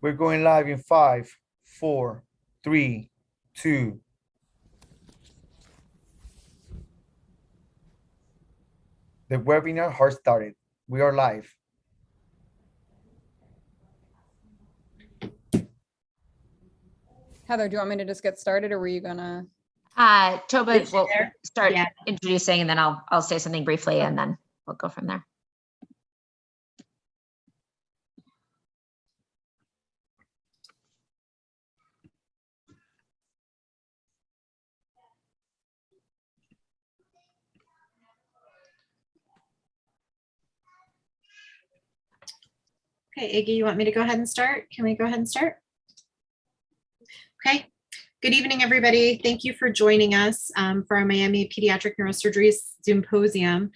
We're going live in 5, 4, 3, 2. The webinar has started. We are live. Heather, do you want me to just get started, or were you gonna? Toba will start introducing, and then I'll say something briefly, and then we'll go from there. Okay, Iggy, you want me to go ahead and start? Can we go ahead and start? Okay. Good evening, everybody. Thank you for joining us for our Miami Pediatric Neurosurgery Zoomposium.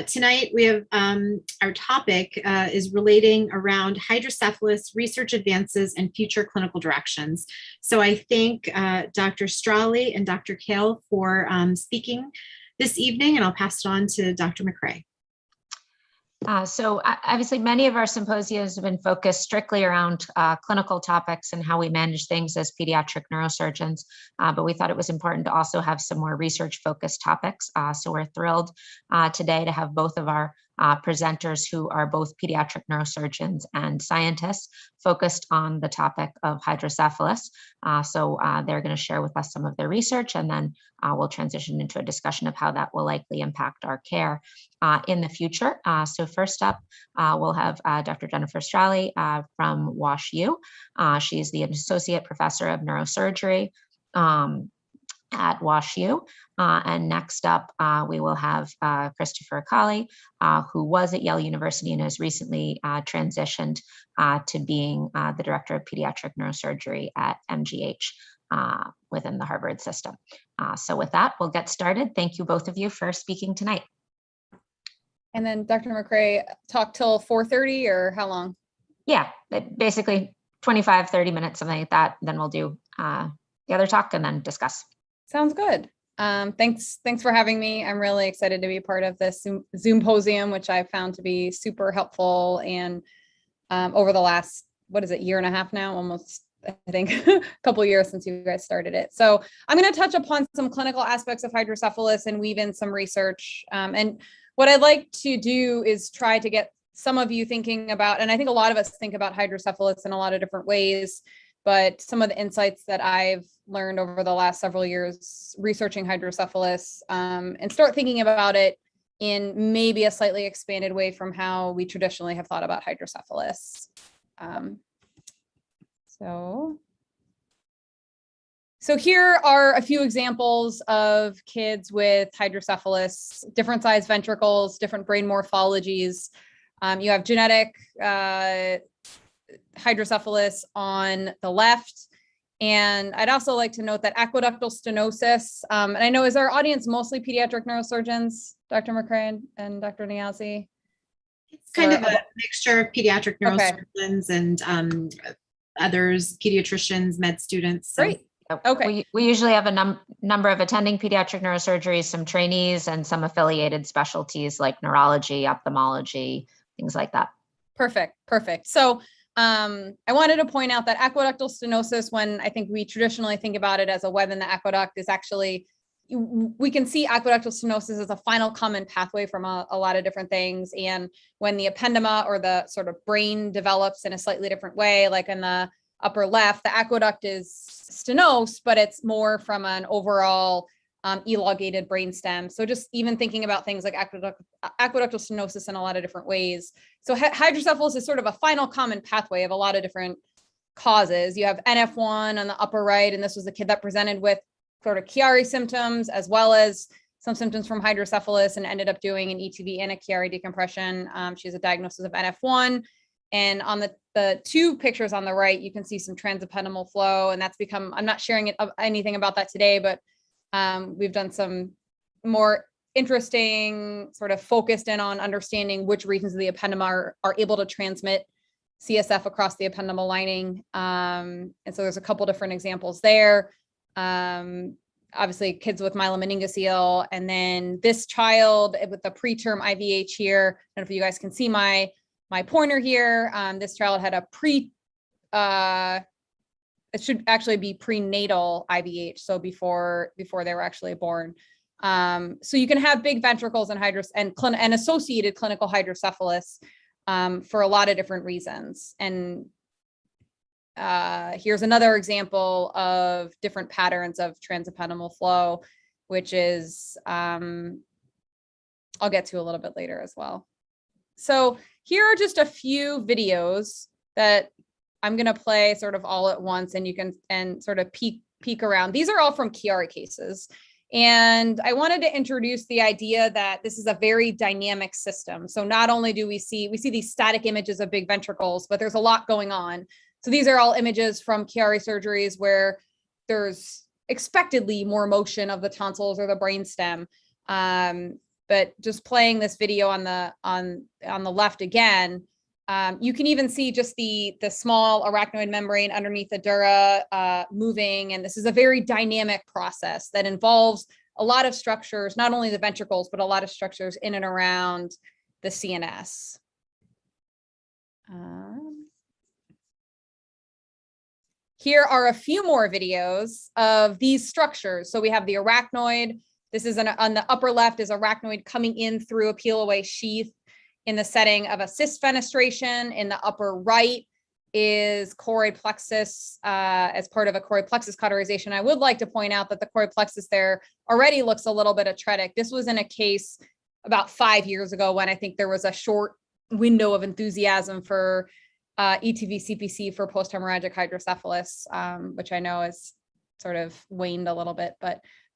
Tonight, we have our topic is relating around hydrocephalus research advances and future clinical directions. So I thank Dr. Schally and Dr. Kale for speaking this evening, and I'll pass it on to Dr. McRae. So obviously many of our symposiums have been focused strictly around clinical topics and how we manage things as pediatric neurosurgeons, but we thought it was important to also have some more research focused topics. So we're thrilled today to have both of our presenters who are both pediatric neurosurgeons and scientists focused on the topic of hydrocephalus. So they're going to share with us some of their research, and then we'll transition into a discussion of how that will likely impact our care in the future. So first up, we'll have Dr. Jennifer Schally from WashU. She's the Associate Professor of Neurosurgery at WashU. And next up, we will have Christopher Colley, who was at Yale University and has recently transitioned to being the Director of Pediatric Neurosurgery at MGH within the Harvard system. So with that, we'll get started. Thank you both of you for speaking tonight. And then Dr. McRae, talk till 4:30 or how long? Yeah, basically 25, 30 minutes, something like that. Then we'll do the other talk and then discuss. Sounds good. Thanks for having me. I'm really excited to be part of this Zoomposium, which I found to be super helpful. And over the last, year and a half now, almost, I think, a couple of years since you guys started it. So I'm going to touch upon some clinical aspects of hydrocephalus and weave in some research. And what I'd like to do is try to get some of you thinking about, and I think a lot of us think about hydrocephalus in a lot of different ways, but some of the insights that I've learned over the last several years researching hydrocephalus, and start thinking about it in maybe a slightly expanded way from how we traditionally have thought about hydrocephalus. So here are a few examples of kids with hydrocephalus, different size ventricles, different brain morphologies. You have genetic hydrocephalus on the left. And I'd also like to note that aqueductal stenosis, and I know, is our audience mostly pediatric neurosurgeons, Dr. McRae and Dr. Niazi? It's kind of a mixture of pediatric neurosurgeons and others, pediatricians, med students. So. Great. Okay. We usually have a number of attending pediatric neurosurgery, some trainees, and some affiliated specialties like neurology, ophthalmology, things like that. Perfect. So I wanted to point out that aqueductal stenosis, when I think we traditionally think about it as a web in the aqueduct, is actually, we can see aqueductal stenosis as a final common pathway from a lot of different things. And when the ependema or the sort of brain develops in a slightly different way, like in the upper left, the aqueduct is stenosed, but it's more from an overall elongated brainstem. So just even thinking about things like aqueductal stenosis in a lot of different ways. So hydrocephalus is sort of a final common pathway of a lot of different causes. You have NF1 on the upper right, and this was a kid that presented with sort of Chiari symptoms, as well as some symptoms from hydrocephalus, and ended up doing an ETV and a Chiari decompression. She has a diagnosis of NF1. And on the two pictures on the right, you can see some transependymal flow, and that's become, I'm not sharing anything about that today, but we've done some more interesting sort of focused in on understanding which regions of the ependema are able to transmit CSF across the ependymal lining. And so there's a couple different examples there. Obviously kids with myelomeningocele, and then this child with the preterm IVH here. I don't know if you guys can see my pointer here. This child had a it should actually be prenatal IVH, so before they were actually born. So you can have big ventricles and associated clinical hydrocephalus for a lot of different reasons. And here's another example of different patterns of transependymal flow, which is I'll get to a little bit later as well. So here are just a few videos that I'm going to play sort of all at once, and you can sort of peek around. These are all from Chiari cases. And I wanted to introduce the idea that this is a very dynamic system. So not only do we see these static images of big ventricles, but there's a lot going on. So these are all images from Chiari surgeries where there's expectedly more motion of the tonsils or the brainstem. But just playing this video on the left again, you can even see just the small arachnoid membrane underneath the dura moving. And this is a very dynamic process that involves a lot of structures, not only the ventricles, but a lot of structures in and around the CNS. Here are a few more videos of these structures. So we have the arachnoid. This is on the upper left is arachnoid coming in through a peel away sheath in the setting of a cyst fenestration. In the upper right is choroid plexus as part of a choroid plexus cauterization. I would like to point out that the choroid plexus there already looks a little bit atretic. This was in a case about 5 years ago when I think there was a short window of enthusiasm for ETV CPC for post-hemorrhagic hydrocephalus, which I know has sort of waned a little bit,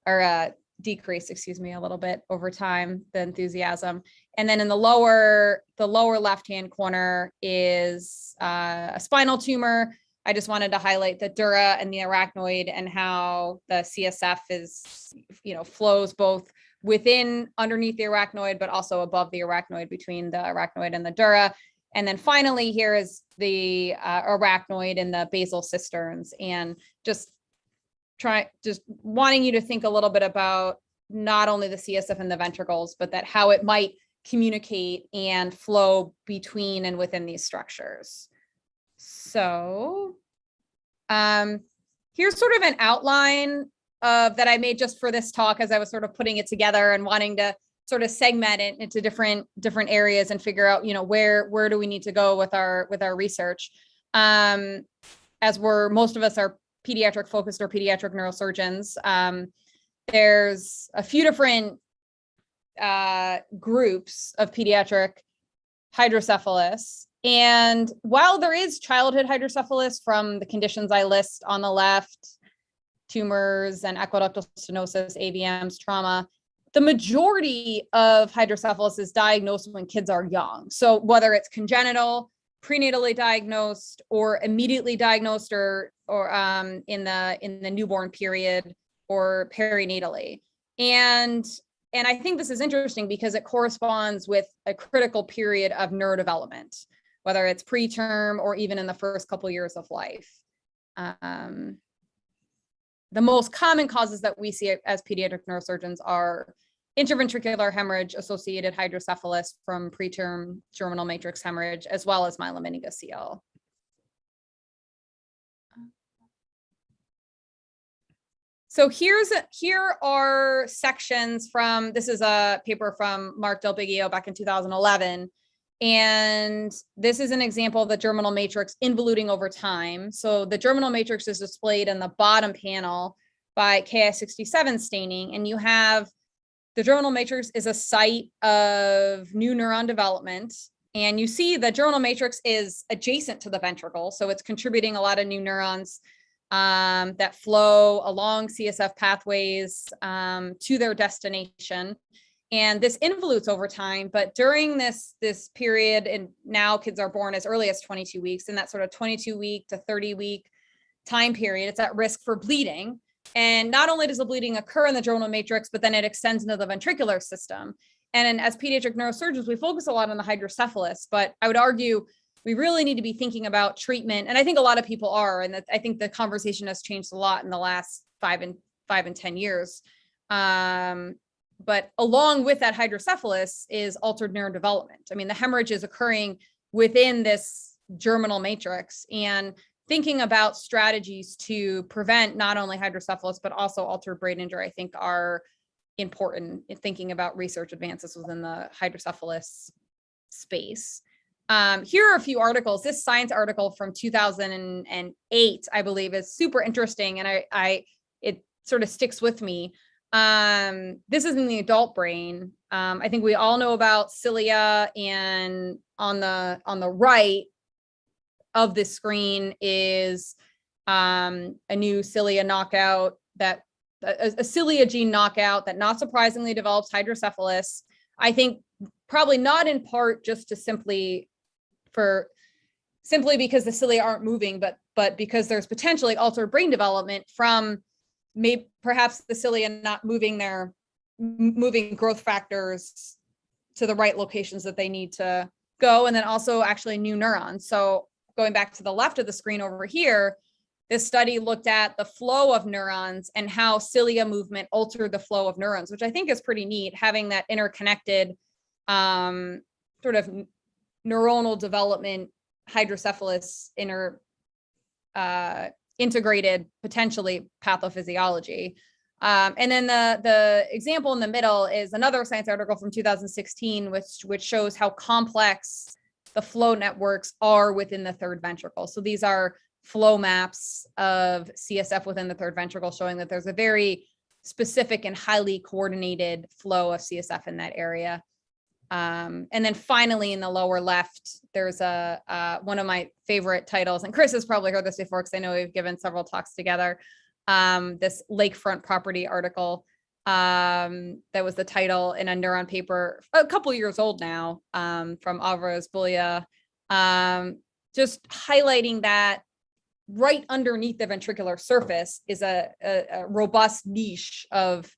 or decreased, excuse me, a little bit over time, the enthusiasm. And then in the lower left-hand corner is a spinal tumor. I just wanted to highlight the dura and the arachnoid and how the CSF is, flows both underneath the arachnoid, but also above the arachnoid, between the arachnoid and the dura. And then finally, here is the arachnoid in the basal cisterns, and just wanting you to think a little bit about not only the CSF and the ventricles, but that how it might communicate and flow between and within these structures. So here's sort of an outline that I made just for this talk as I was sort of putting it together and wanting to sort of segment it into different areas and figure out, where do we need to go with our research. As most of us are pediatric focused or pediatric neurosurgeons, there's a few different groups of pediatric hydrocephalus. And while there is childhood hydrocephalus from the conditions I list on the left, tumors and aqueductal stenosis, AVMs, trauma, the majority of hydrocephalus is diagnosed when kids are young. So whether it's congenital, prenatally diagnosed, or immediately diagnosed, or in the newborn period, or perinatally. And I think this is interesting because it corresponds with a critical period of neurodevelopment, whether it's preterm or even in the first couple years of life. The most common causes that we see as pediatric neurosurgeons are intraventricular hemorrhage associated hydrocephalus from preterm germinal matrix hemorrhage, as well as myelomeningocele. So here are sections from, this is a paper from Mark Del Biggio back in 2011. And this is an example of the germinal matrix involuting over time. So the germinal matrix is displayed in the bottom panel by Ki67 staining. And you have the germinal matrix is a site of new neuron development. And you see the germinal matrix is adjacent to the ventricle. So it's contributing a lot of new neurons that flow along CSF pathways to their destination. And this involutes over time, but during this period, and now kids are born as early as 22 weeks, in that sort of 22-week to 30-week time period, it's at risk for bleeding. And not only does the bleeding occur in the germinal matrix, but then it extends into the ventricular system. And as pediatric neurosurgeons, we focus a lot on the hydrocephalus, but I would argue we really need to be thinking about treatment. And I think a lot of people are, and I think the conversation has changed a lot in the last 5 and 10 years. But along with that hydrocephalus is altered neurodevelopment. I mean, the hemorrhage is occurring within this germinal matrix, and thinking about strategies to prevent not only hydrocephalus, but also altered brain injury, I think are important in thinking about research advances within the hydrocephalus space. Here are a few articles. This Science article from 2008, I believe, is super interesting, and it sort of sticks with me. This is in the adult brain. I think we all know about cilia, and on the right of this screen is a new cilia knockout, that a cilia gene knockout that not surprisingly develops hydrocephalus. I think probably not in part just to simply because the cilia aren't moving, but because there's potentially altered brain development from perhaps the cilia not moving growth factors to the right locations that they need to go, and then also actually new neurons. So going back to the left of the screen over here, this study looked at the flow of neurons and how cilia movement altered the flow of neurons, which I think is pretty neat, having that interconnected sort of neuronal development, hydrocephalus integrated potentially pathophysiology. And then the example in the middle is another Science article from 2016, which shows how complex the flow networks are within the third ventricle. So these are flow maps of CSF within the third ventricle, showing that there's a very specific and highly coordinated flow of CSF in that area. And then finally, in the lower left, there's one of my favorite titles, and Chris has probably heard this before because I know we've given several talks together. This lakefront property article, that was the title in a neuron paper, a couple years old now, from Alvarez Bulia, just highlighting that right underneath the ventricular surface is a robust niche of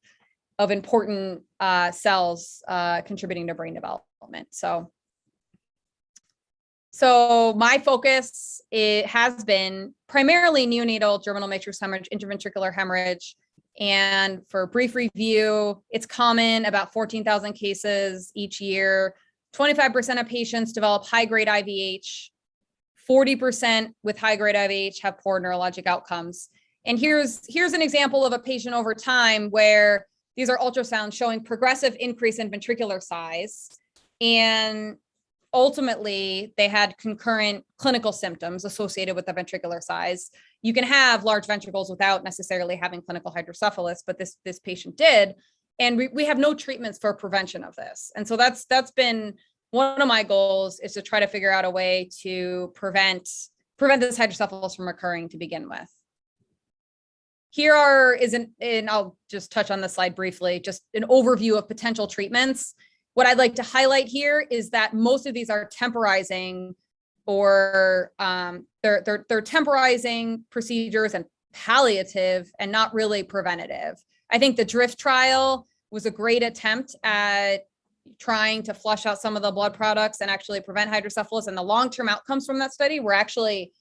important cells contributing to brain development. So my focus, it has been primarily neonatal germinal matrix hemorrhage, intraventricular hemorrhage. And for a brief review, it's common, about 14,000 cases each year. 25% of patients develop high-grade IVH. 40% with high-grade IVH have poor neurologic outcomes. And here's an example of a patient over time where these are ultrasounds showing progressive increase in ventricular size. And ultimately, they had concurrent clinical symptoms associated with the ventricular size. You can have large ventricles without necessarily having clinical hydrocephalus, but this patient did. And we have no treatments for prevention of this. And so that's been one of my goals, is to try to figure out a way to prevent this hydrocephalus from occurring to begin with. And I'll just touch on this slide briefly, just an overview of potential treatments. What I'd like to highlight here is that most of these are temporizing, or they're temporizing procedures and palliative and not really preventative. I think the DRIFT trial was a great attempt at trying to flush out some of the blood products and actually prevent hydrocephalus, and the long-term outcomes from that study were actually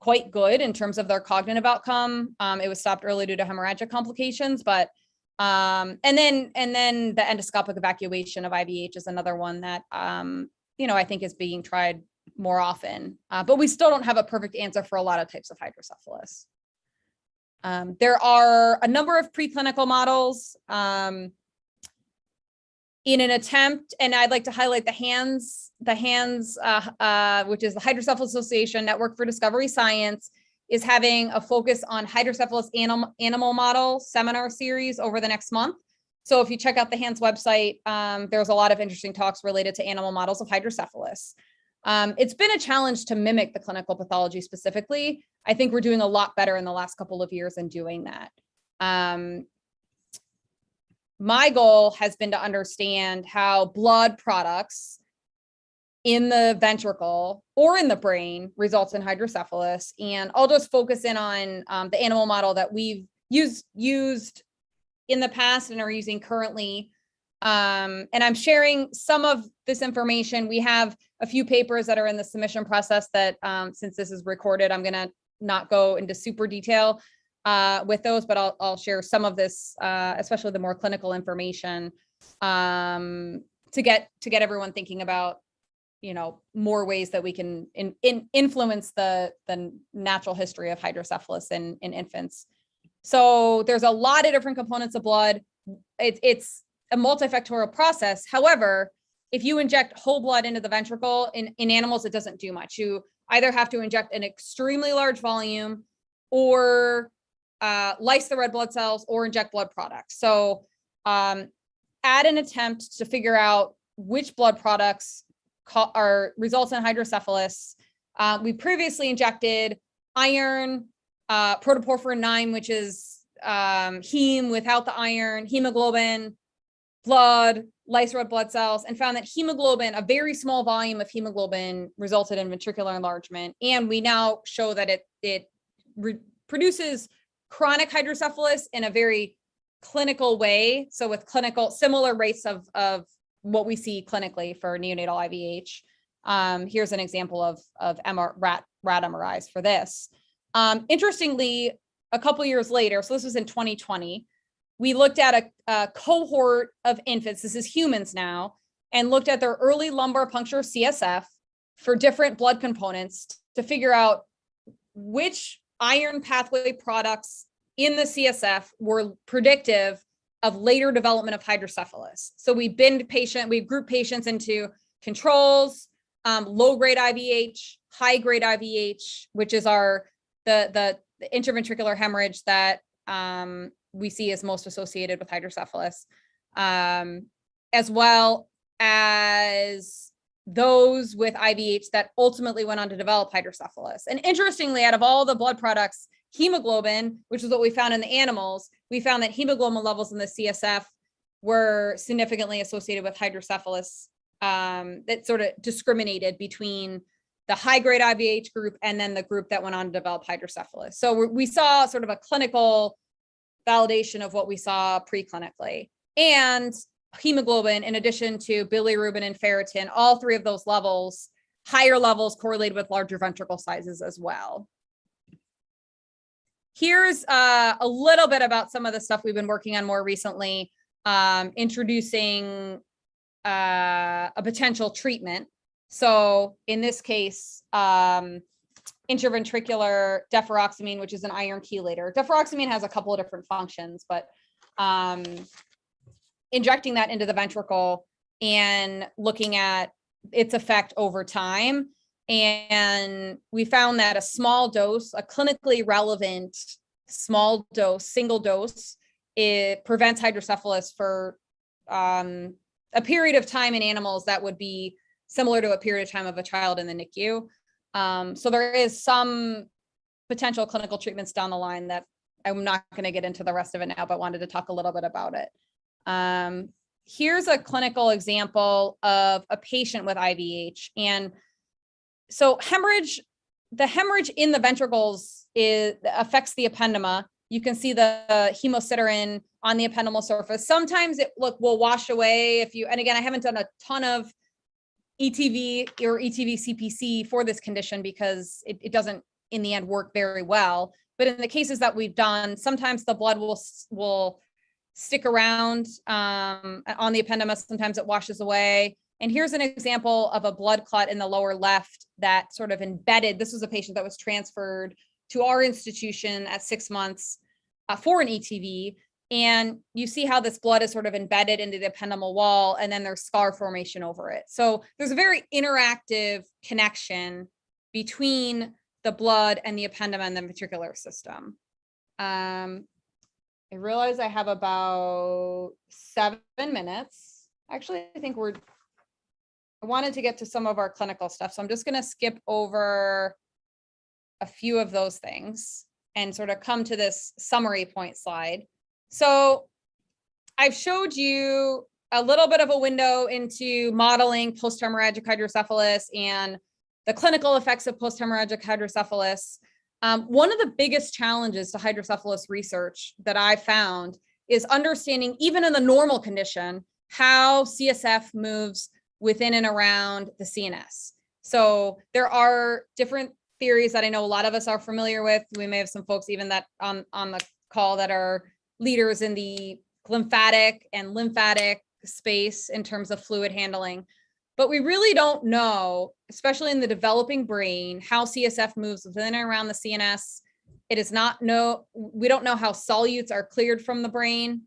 quite good in terms of their cognitive outcome. It was stopped early due to hemorrhagic complications, but and then the endoscopic evacuation of IVH is another one that I think is being tried more often, but we still don't have a perfect answer for a lot of types of hydrocephalus. There are a number of preclinical models in an attempt, and I'd like to highlight the HANDS, which is the Hydrocephalus Association Network for Discovery Science, is having a focus on hydrocephalus animal model seminar series over the next month. So if you check out the HANDS website, there's a lot of interesting talks related to animal models of hydrocephalus. It's been a challenge to mimic the clinical pathology specifically. I think we're doing a lot better in the last couple of years in doing that. My goal has been to understand how blood products in the ventricle or in the brain results in hydrocephalus. And I'll just focus in on the animal model that we've used in the past and are using currently. And I'm sharing some of this information. We have a few papers that are in the submission process that, since this is recorded, I'm going to not go into super detail with those, but I'll share some of this, especially the more clinical information, to get everyone thinking about more ways that we can influence the natural history of hydrocephalus in infants. So there's a lot of different components of blood. It's a multifactorial process. However, if you inject whole blood into the ventricle in animals, it doesn't do much. You either have to inject an extremely large volume or lyse the red blood cells or inject blood products. So at an attempt to figure out which blood products results in hydrocephalus, we previously injected iron, protoporphyrin 9, which is heme without the iron, hemoglobin, blood, lyse red blood cells, and found that hemoglobin, a very small volume of hemoglobin, resulted in ventricular enlargement. And we now show that it produces chronic hydrocephalus in a very clinical way. So with similar rates of what we see clinically for neonatal IVH. Here's an example of rat MRIs for this. Interestingly, a couple years later, so this was in 2020, we looked at a cohort of infants, this is humans now, and looked at their early lumbar puncture CSF for different blood components to figure out which iron pathway products in the CSF were predictive of later development of hydrocephalus. So we group patients into controls, low-grade IVH, high-grade IVH, which is the intraventricular hemorrhage that we see is most associated with hydrocephalus, as well as those with IVH that ultimately went on to develop hydrocephalus. And interestingly, out of all the blood products, hemoglobin, which is what we found in the animals, we found that hemoglobin levels in the CSF were significantly associated with hydrocephalus, that sort of discriminated between the high-grade IVH group and then the group that went on to develop hydrocephalus. So we saw sort of a clinical validation of what we saw preclinically. And hemoglobin, in addition to bilirubin and ferritin, all three of those levels, higher levels correlated with larger ventricle sizes as well. Here's a little bit about some of the stuff we've been working on more recently, introducing a potential treatment. So in this case, intraventricular deforoxamine, which is an iron chelator. Deforoxamine has a couple of different functions, but injecting that into the ventricle and looking at its effect over time. And we found that a small dose, a clinically relevant small dose, single dose, it prevents hydrocephalus for a period of time in animals that would be similar to a period of time of a child in the NICU. So there is some potential clinical treatments down the line that I'm not going to get into the rest of it now, but wanted to talk a little bit about it. Here's a clinical example of a patient with IVH. And so the hemorrhage in the ventricles affects the ependema. You can see the hemosiderin on the ependymal surface. Sometimes it will wash away and again, I haven't done a ton of ETV or ETV CPC for this condition because it doesn't in the end work very well. But in the cases that we've done, sometimes the blood will stick around on the ependema. Sometimes it washes away. And here's an example of a blood clot in the lower left that sort of embedded. This was a patient that was transferred to our institution at 6 months for an ETV. And you see how this blood is sort of embedded into the ependymal wall, and then there's scar formation over it. So there's a very interactive connection between the blood and the ependema and the ventricular system. I realize I have about 7 minutes. Actually, I think I wanted to get to some of our clinical stuff. So I'm just going to skip over a few of those things and sort of come to this summary point slide. So I've showed you a little bit of a window into modeling post-hemorrhagic hydrocephalus and the clinical effects of post-hemorrhagic hydrocephalus. One of the biggest challenges to hydrocephalus research that I found is understanding, even in the normal condition, how CSF moves within and around the CNS. So there are different theories that I know a lot of us are familiar with. We may have some folks even that on the call that are leaders in the lymphatic space in terms of fluid handling. but we really don't know, especially in the developing brain, how CSF moves within and around the CNS. We don't know how solutes are cleared from the brain.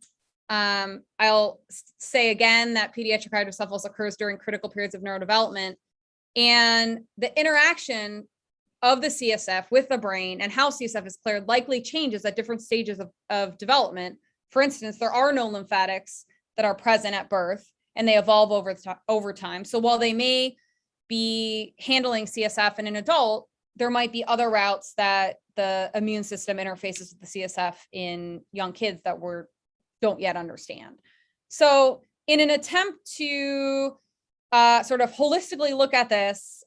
I'll say again that pediatric hydrocephalus occurs during critical periods of neurodevelopment, and the interaction of the CSF with the brain and how CSF is cleared likely changes at different stages of development. For instance, there are no lymphatics that are present at birth, and they evolve over time. So while they may be handling CSF in an adult, there might be other routes that the immune system interfaces with the CSF in young kids that we don't yet understand. So in an attempt to sort of holistically look at this,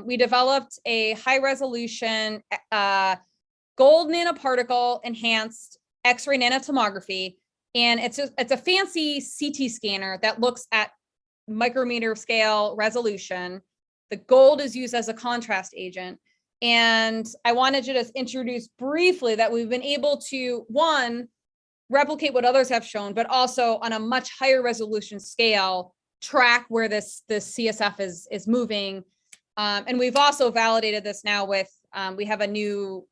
we developed a high resolution gold nanoparticle enhanced X-ray nanotomography. And it's a fancy CT scanner that looks at micrometer scale resolution. The gold is used as a contrast agent. And I wanted to just introduce briefly that we've been able to, one, replicate what others have shown, but also on a much higher resolution scale, track where this CSF is moving. And we've also validated this now with, we have a new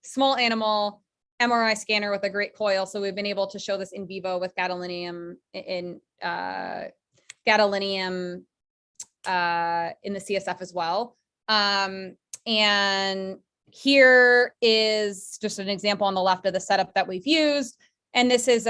small animal MRI scanner with a great coil. So we've been able to show this in vivo with gadolinium in the CSF as well. And here is just an example on the left of the setup that we've used. And this is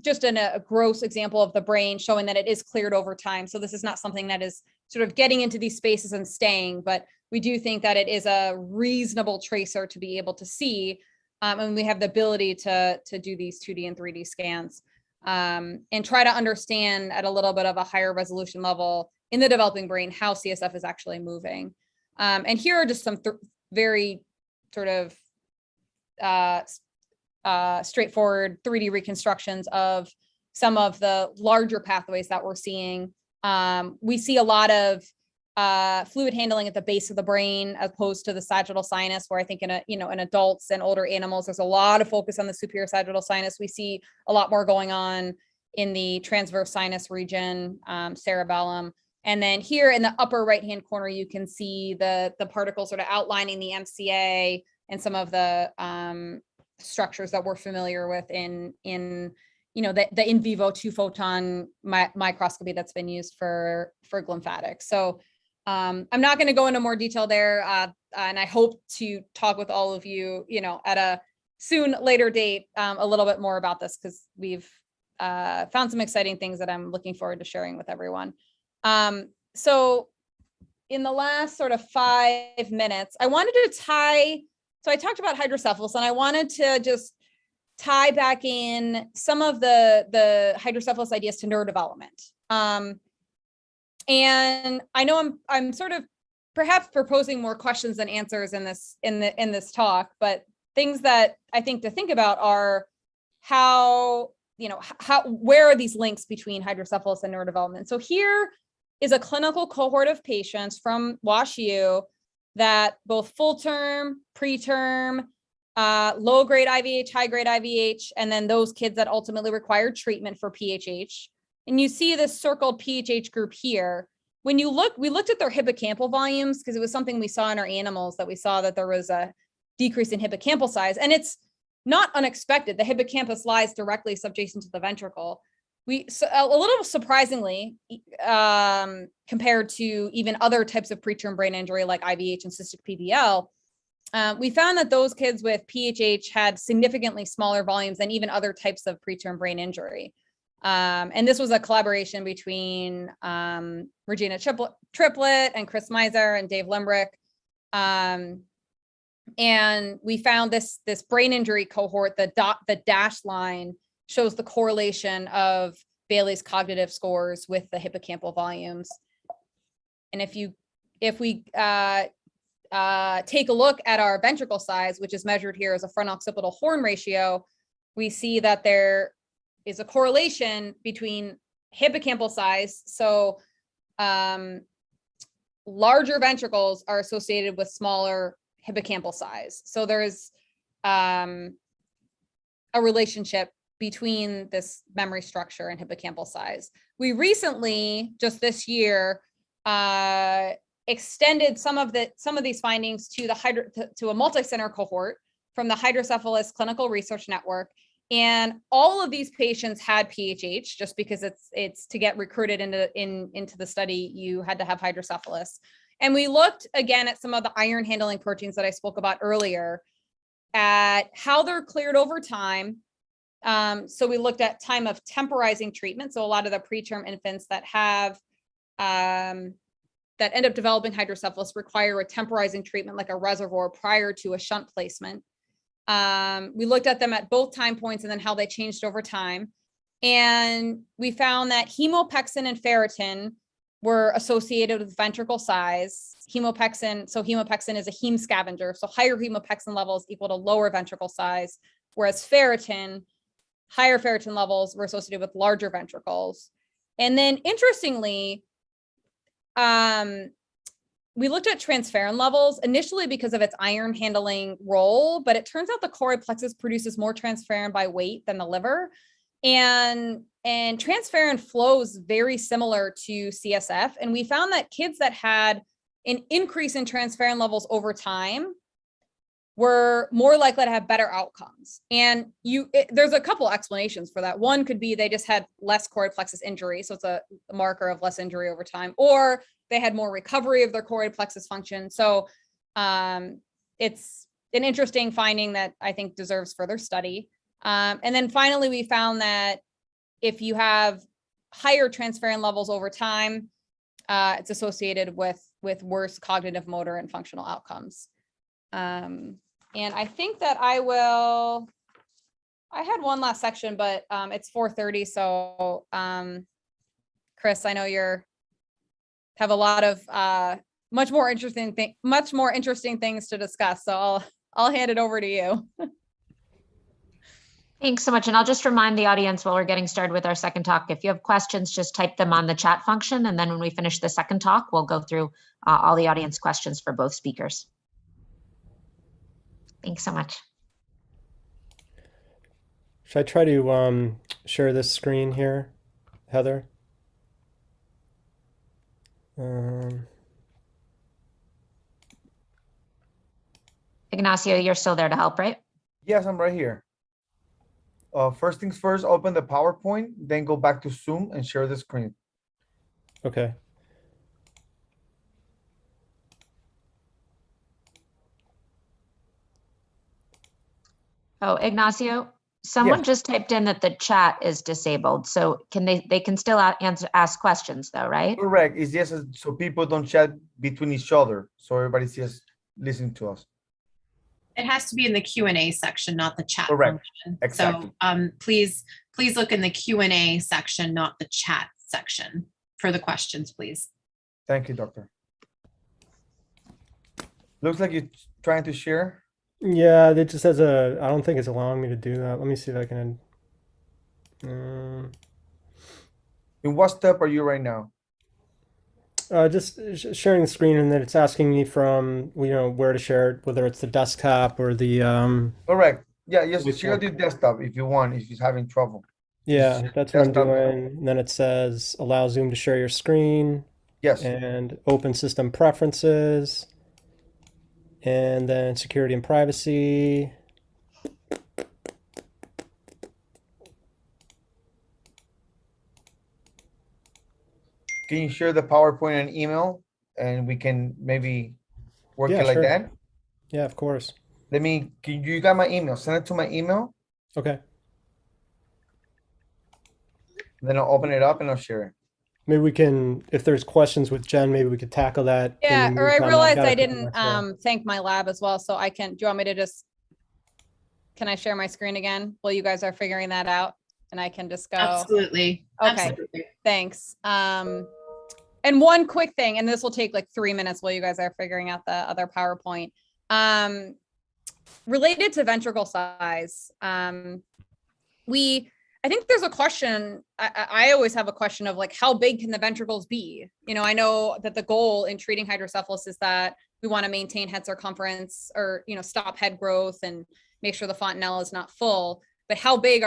just a gross example of the brain showing that it is cleared over time. So this is not something that is sort of getting into these spaces and staying, but we do think that it is a reasonable tracer to be able to see. And we have the ability to do these 2D and 3D scans and try to understand at a little bit of a higher resolution level in the developing brain how CSF is actually moving. And here are just some very sort of straightforward 3D reconstructions of some of the larger pathways that we're seeing. We see a lot of fluid handling at the base of the brain as opposed to the sagittal sinus, where I think in adults and older animals, there's a lot of focus on the superior sagittal sinus. We see a lot more going on in the transverse sinus region, cerebellum. And then here in the upper right-hand corner, you can see the particles sort of outlining the MCA and some of the structures that we're familiar with in the in vivo 2-photon microscopy that's been used for glymphatics. So I'm not going to go into more detail there, and I hope to talk with all of you, at a soon later date, a little bit more about this, because we've found some exciting things that I'm looking forward to sharing with everyone. So in the last sort of 5 minutes, I wanted to so I talked about hydrocephalus, and I wanted to just tie back in some of the hydrocephalus ideas to neurodevelopment. And I know I'm sort of perhaps proposing more questions than answers in this talk, but things that I think to think about are where are these links between hydrocephalus and neurodevelopment? So here is a clinical cohort of patients from WashU that both full term, preterm, low grade IVH, high grade IVH, and then those kids that ultimately required treatment for PHH. And you see this circled PHH group here. When we looked at their hippocampal volumes, because it was something we saw in our animals, that we saw that there was a decrease in hippocampal size. And it's not unexpected. The hippocampus lies directly subjacent to the ventricle. A little surprisingly, compared to even other types of preterm brain injury like IVH and cystic PBL, we found that those kids with PHH had significantly smaller volumes than even other types of preterm brain injury. And this was a collaboration between Regina Triplett and Chris Meiser and Dave Limbrick. And we found this brain injury cohort, the dashed line shows the correlation of Bayley's cognitive scores with the hippocampal volumes. And if we take a look at our ventricle size, which is measured here as a front occipital horn ratio, we see that there is a correlation between hippocampal size. So larger ventricles are associated with smaller hippocampal size. So there's a relationship between this memory structure and hippocampal size. We recently, just this year, extended some of these findings to to a multi-center cohort from the Hydrocephalus Clinical Research Network. And all of these patients had PHH, just because it's to get recruited into the study, you had to have hydrocephalus. And we looked again at some of the iron handling proteins that I spoke about earlier, at how they're cleared over time. So we looked at time of temporizing treatment. So a lot of the preterm infants that have that end up developing hydrocephalus require a temporizing treatment like a reservoir prior to a shunt placement. We looked at them at both time points and then how they changed over time. And we found that hemopexin and ferritin were associated with ventricle size. Hemopexin is a heme scavenger. So higher hemopexin levels equal to lower ventricle size, whereas higher ferritin levels were associated with larger ventricles. And then interestingly, we looked at transferrin levels initially because of its iron handling role, but it turns out the choroid plexus produces more transferrin by weight than the liver. And transferrin flows very similar to CSF. And we found that kids that had an increase in transferrin levels over time were more likely to have better outcomes. And there's a couple explanations for that. One could be they just had less choroid plexus injury, so it's a marker of less injury over time, or they had more recovery of their choroid plexus function. So it's an interesting finding that I think deserves further study. And then finally, we found that if you have higher transferrin levels over time, it's associated with worse cognitive, motor, and functional outcomes. And I think that I had one last section, but it's 4:30. So Chris, I know have a lot of much more interesting things to discuss. So I'll hand it over to you. Thanks so much. And I'll just remind the audience while we're getting started with our second talk, if you have questions, just type them on the chat function. And then when we finish the second talk, we'll go through all the audience questions for both speakers. Thanks so much. Should I try to share this screen here, Heather? Ignacio, you're still there to help, right? Yes, I'm right here. First things first, open the PowerPoint, then go back to Zoom and share the screen. Okay. Oh, Ignacio, someone just typed in that the chat is disabled. So they can still ask questions though, right? Correct. It's just so people don't chat between each other. So everybody's just listening to us. It has to be in the Q&A section, not the chat Correct. function. Exactly. So please look in the Q&A section, not the chat section for the questions, please. Thank you, doctor. Looks like you're trying to share. Yeah, it just has I don't think it's allowing me to do that. Let me see if I can. In what step are you right now? Just sharing the screen, and then it's asking me from, where to share it, whether it's the desktop or the. Correct. Yeah, just Which share one? the desktop if you want, if you're having trouble. Yeah, Just that's what I'm desktop. doing. And then it says allow Zoom to share your screen Yes. and open system preferences, and then security and privacy. Can you share the PowerPoint and email, and we can maybe work Yeah, it like sure. that? Yeah, of course. You got my email? Send it to my email, Okay. then I'll open it up and I'll share it. Maybe we can, if there's questions with Jen, maybe we could tackle that. in Yeah, the or I meantime. I've realized got a I couple didn't more, so- thank my lab as well. So do you want me to can I share my screen again while you guys are figuring that out? And I can just go. Absolutely. Okay. Absolutely. Thanks. And one quick thing, and this will take like 3 minutes while you guys are figuring out the other PowerPoint. Related to ventricle size, I think there's a question. I always have a question of like, how big can the ventricles be? I know that the goal in treating hydrocephalus is that we want to maintain head circumference or, stop head growth and make sure the fontanelle is not full. But how big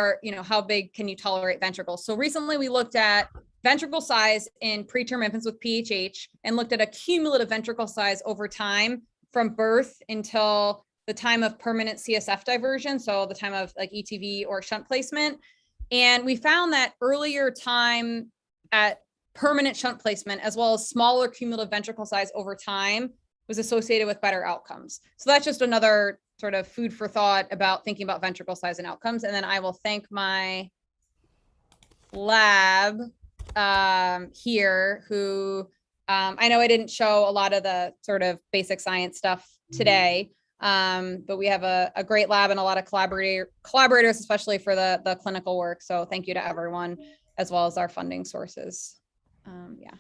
can you tolerate ventricles? So recently we looked at ventricle size in preterm infants with PHH and looked at a cumulative ventricle size over time from birth until the time of permanent CSF diversion, so the time of like ETV or shunt placement. And we found that earlier time at permanent shunt placement, as well as smaller cumulative ventricle size over time, was associated with better outcomes. So that's just another sort of food for thought about thinking about ventricle size and outcomes. And then I will thank my lab here who I know I didn't show a lot of the sort of basic science stuff today, but we have a great lab and a lot of collaborators, especially for the clinical work. So thank you to everyone, as well as our funding sources. Yeah.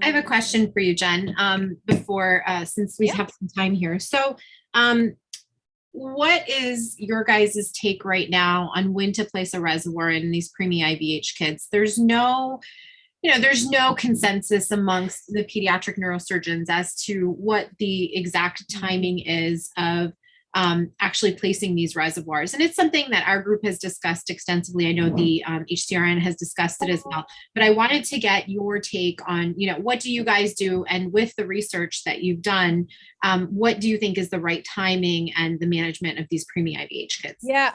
I have a question for you, Jen, before, since we have some time here. So what is your guys' take right now on when to place a reservoir in these preemie IVH kids? There's no consensus amongst the pediatric neurosurgeons as to what the exact timing is of actually placing these reservoirs. And it's something that our group has discussed extensively. I know the HCRN has discussed it as well, but I wanted to get your take on, what do you guys do? And with the research that you've done, what do you think is the right timing and the management of these preemie IVH kids? Yeah,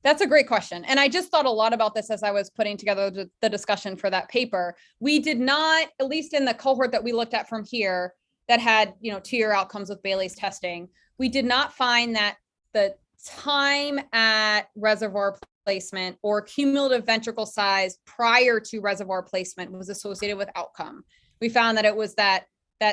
that's a great question. And I just thought a lot about this as I was putting together the discussion for that paper. We did not, at least in the cohort that we looked at from here that had, 2-year outcomes with Bailey's testing, we did not find that the time at reservoir placement or cumulative ventricle size prior to reservoir placement was associated with outcome. We found that it was that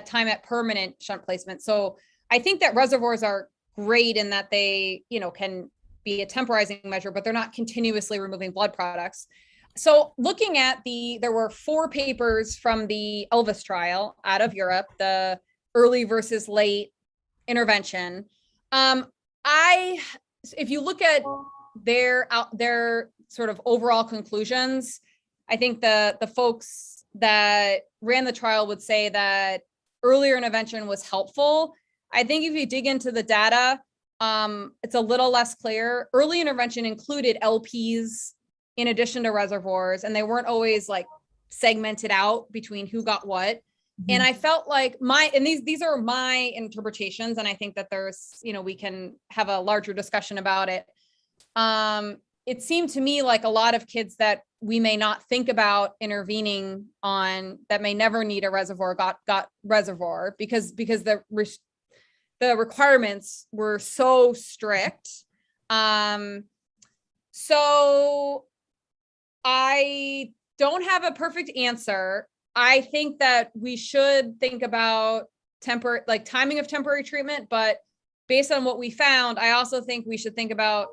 time at permanent shunt placement. So I think that reservoirs are great in that they, can be a temporizing measure, but they're not continuously removing blood products. So looking at there were 4 papers from the Elvis trial out of Europe, the early versus late intervention. If you look at their sort of overall conclusions, I think the folks that ran the trial would say that earlier intervention was helpful. I think if you dig into the data, it's a little less clear. Early intervention included LPs in addition to reservoirs, and they weren't always like segmented out between who got what. And I felt like these are my interpretations, and I think that there's, we can have a larger discussion about it. It seemed to me like a lot of kids that we may not think about intervening on, that may never need a reservoir, got reservoir because the requirements were so strict. So I don't have a perfect answer. I think that we should think about timing of temporary treatment, but based on what we found, I also think we should think about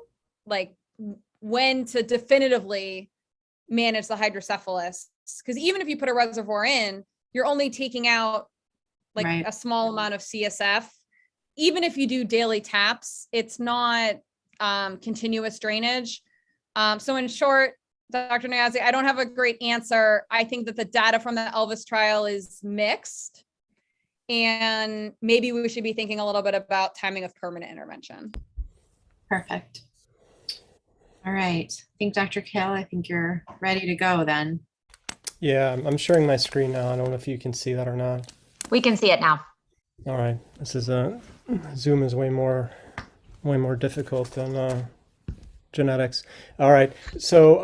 when to definitively manage the hydrocephalus. Because even if you put a reservoir in, you're only taking out a small amount of CSF. Even if you do daily taps, it's not continuous drainage. So in short, Dr. Niazi, I don't have a great answer. I think that the data from the Elvis trial is mixed, and maybe we should be thinking a little bit about timing of permanent intervention. Perfect. All right. I think Dr. Kale, I think you're ready to go then. Yeah, I'm sharing my screen now. I don't know if you can see that or not. We can see it now. All right. This is Zoom is way more difficult than genetics. All right. So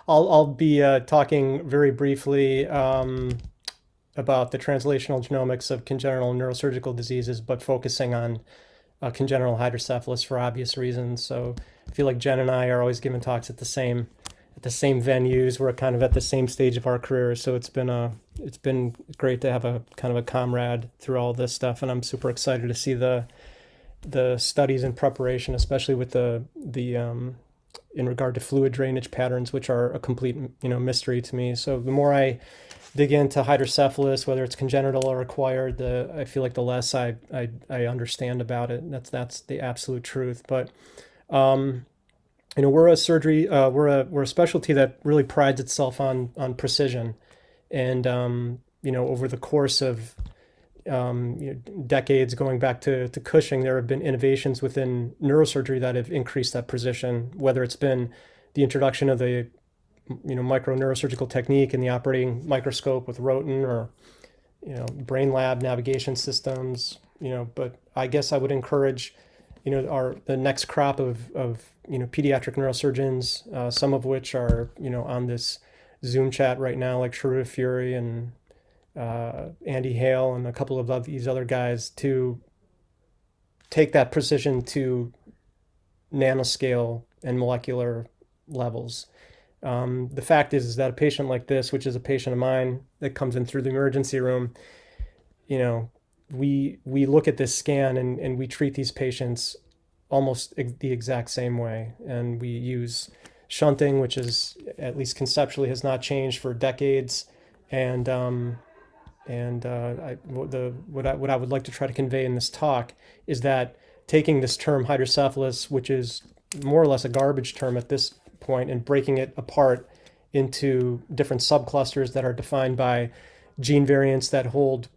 I'll be talking very briefly about the translational genomics of congenital neurosurgical diseases, but focusing on congenital hydrocephalus for obvious reasons. So I feel like Jen and I are always giving talks at the same venues. We're kind of at the same stage of our careers. So it's been great to have a kind of a comrade through all this stuff. And I'm super excited to see the studies in preparation, especially with the in regard to fluid drainage patterns, which are a complete mystery to me. So the more I dig into hydrocephalus, whether it's congenital or acquired, I feel like the less I understand about it. That's the absolute truth. But we're a surgery, we're a specialty that really prides itself on precision, and over the course of decades going back to Cushing, there have been innovations within neurosurgery that have increased that precision, whether it's been the introduction of the micro neurosurgical technique in the operating microscope with Roten, or brain lab navigation systems. But I guess I would encourage the next crop of pediatric neurosurgeons, some of which are on this Zoom chat right now, like Sharif Fury and Andy Hale and a couple of these other guys, to take that precision to nanoscale and molecular levels. The fact is that a patient like this, which is a patient of mine that comes in through the emergency room, we look at this scan and we treat these patients almost the exact same way. And we use shunting, which is, at least conceptually, has not changed for decades. And what I would like to try to convey in this talk is that taking this term hydrocephalus, which is more or less a garbage term at this point, and breaking it apart into different subclusters that are defined by gene variants that hold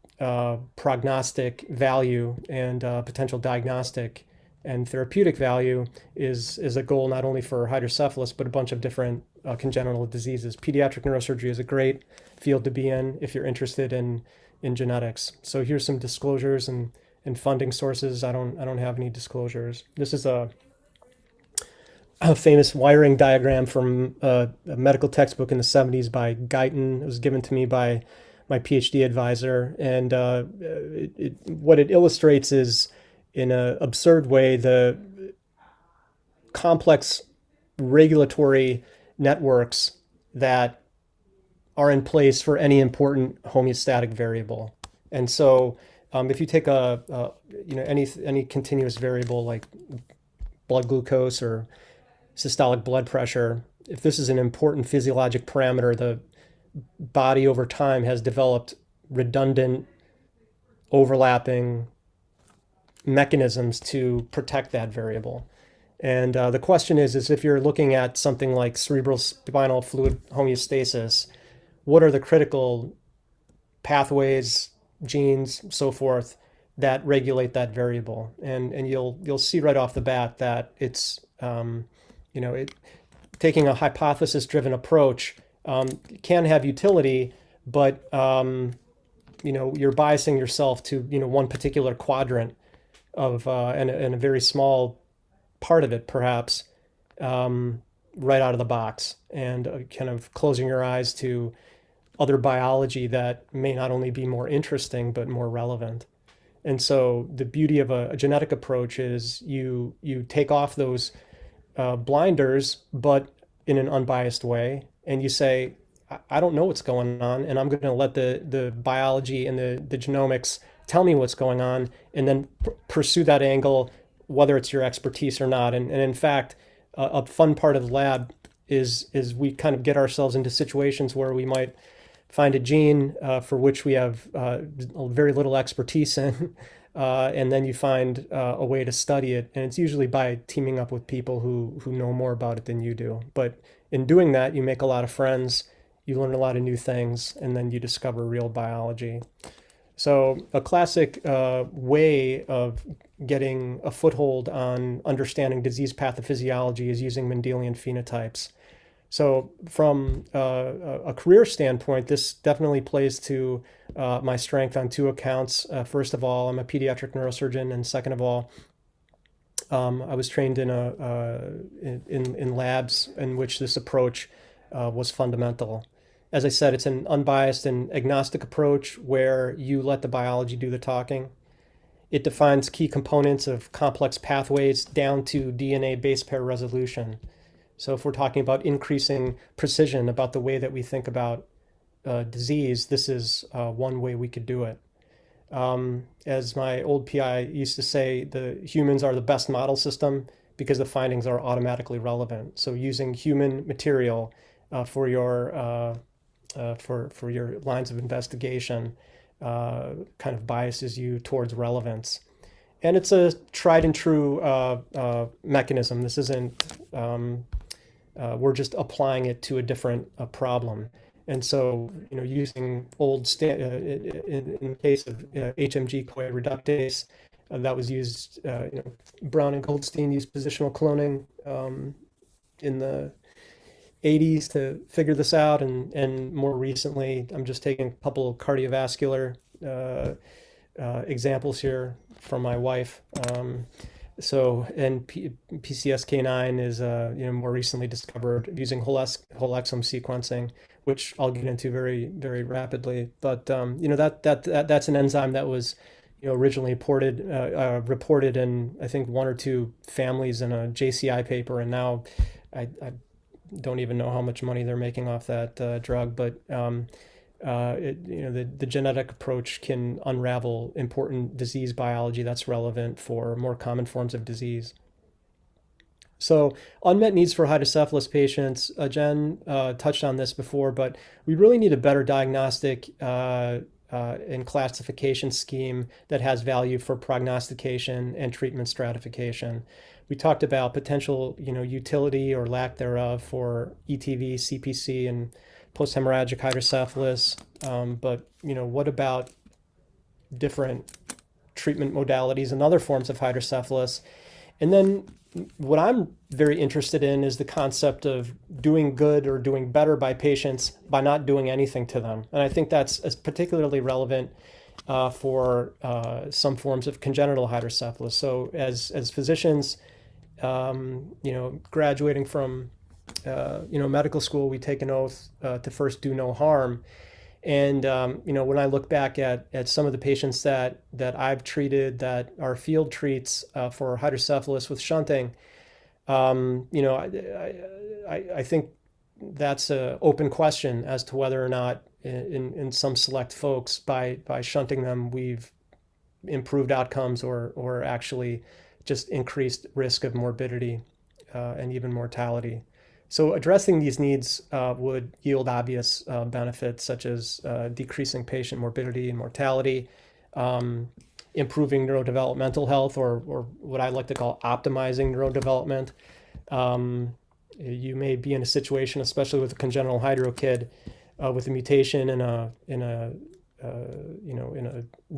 prognostic value and potential diagnostic and therapeutic value is a goal not only for hydrocephalus, but a bunch of different congenital diseases. Pediatric neurosurgery is a great field to be in if you're interested in genetics. So here's some disclosures and funding sources. I don't have any disclosures. This is a famous wiring diagram from a medical textbook in the 70s by Guyton. It was given to me by my PhD advisor. And what it illustrates is, in an absurd way, the complex regulatory networks that are in place for any important homeostatic variable. And so if you take any continuous variable like blood glucose or systolic blood pressure, if this is an important physiologic parameter, the body over time has developed redundant, overlapping mechanisms to protect that variable. And the question is if you're looking at something like cerebral spinal fluid homeostasis, what are the critical pathways, genes, so forth, that regulate that variable? And you'll see right off the bat that it's taking a hypothesis-driven approach can have utility, but you're biasing yourself to one particular quadrant of and a very small part of it, perhaps, right out of the box, and kind of closing your eyes to other biology that may not only be more interesting but more relevant. And so the beauty of a genetic approach is you take off those blinders, but in an unbiased way, and you say, I don't know what's going on, and I'm going to let the biology and the genomics tell me what's going on, and then pursue that angle, whether it's your expertise or not. And in fact, a fun part of the lab is we kind of get ourselves into situations where we might find a gene for which we have very little expertise in, and then you find a way to study it. And it's usually by teaming up with people who know more about it than you do. But in doing that, you make a lot of friends, you learn a lot of new things, and then you discover real biology. So a classic way of getting a foothold on understanding disease pathophysiology is using Mendelian phenotypes. So from a career standpoint, this definitely plays to my strength on two accounts. First of all, I'm a pediatric neurosurgeon, and second of all, I was trained in labs in which this approach was fundamental. As I said, it's an unbiased and agnostic approach where you let the biology do the talking. It defines key components of complex pathways down to DNA base pair resolution. So if we're talking about increasing precision about the way that we think about disease, this is one way we could do it. As my old PI used to say, the humans are the best model system because the findings are automatically relevant. So using human material for your lines of investigation kind of biases you towards relevance. And it's a tried and true mechanism. This isn't, we're just applying it to a different problem. And so, using in the case of HMG-CoA reductase, that was used, Brown and Goldstein used positional cloning in the 80s to figure this out. And more recently, I'm just taking a couple of cardiovascular examples here from my wife. And PCSK9 is more recently discovered using whole exome sequencing, which I'll get into very, very rapidly. But that's an enzyme that was originally reported in, I think, 1 or 2 families in a JCI paper, and now I don't even know how much money they're making off that drug. But the genetic approach can unravel important disease biology that's relevant for more common forms of disease. So unmet needs for hydrocephalus patients, Jen touched on this before, but we really need a better diagnostic and classification scheme that has value for prognostication and treatment stratification. We talked about potential, utility or lack thereof for ETV, CPC, and post-hemorrhagic hydrocephalus. But what about different treatment modalities and other forms of hydrocephalus? And then what I'm very interested in is the concept of doing good or doing better by patients by not doing anything to them. And I think that's particularly relevant for some forms of congenital hydrocephalus. So as physicians, graduating from medical school, we take an oath to first do no harm. And when I look back at some of the patients that I've treated, that our field treats for hydrocephalus with shunting, I think that's an open question as to whether or not in some select folks by shunting them we've improved outcomes or actually just increased risk of morbidity and even mortality. So addressing these needs would yield obvious benefits, such as decreasing patient morbidity and mortality, improving neurodevelopmental health, or what I like to call optimizing neurodevelopment. You may be in a situation, especially with a congenital hydro kid, with a mutation in a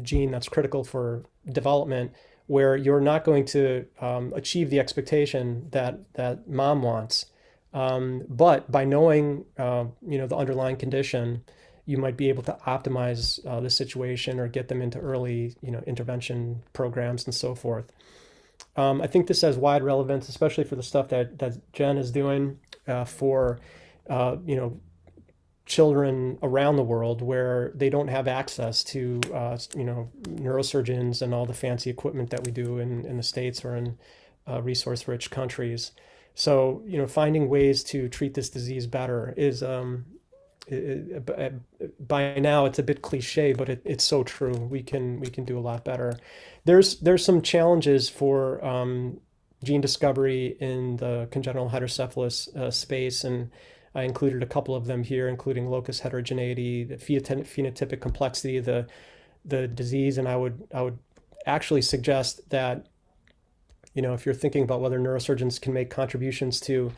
gene that's critical for development, where you're not going to achieve the expectation that mom wants. But by knowing, the underlying condition, you might be able to optimize the situation or get them into early, intervention programs and so forth. I think this has wide relevance, especially for the stuff that Jen is doing for, children around the world where they don't have access to, neurosurgeons and all the fancy equipment that we do in the States or in resource-rich countries. So, finding ways to treat this disease better is, by now it's a bit cliche, but it's so true. We can do a lot better. There's some challenges for gene discovery in the congenital hydrocephalus space, and I included a couple of them here, including locus heterogeneity, the phenotypic complexity of the disease, and I would actually suggest that, if you're thinking about whether neurosurgeons can make contributions to,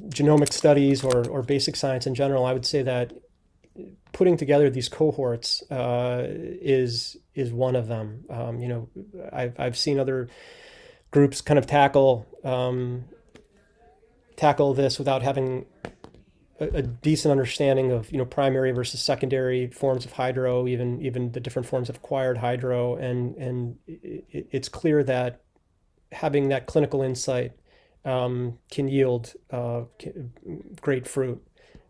genomic studies or basic science in general, I would say that putting together these cohorts is one of them. I've seen other groups kind of tackle this without having a decent understanding of primary versus secondary forms of hydro, even the different forms of acquired hydro, and it's clear that having that clinical insight can yield great fruit.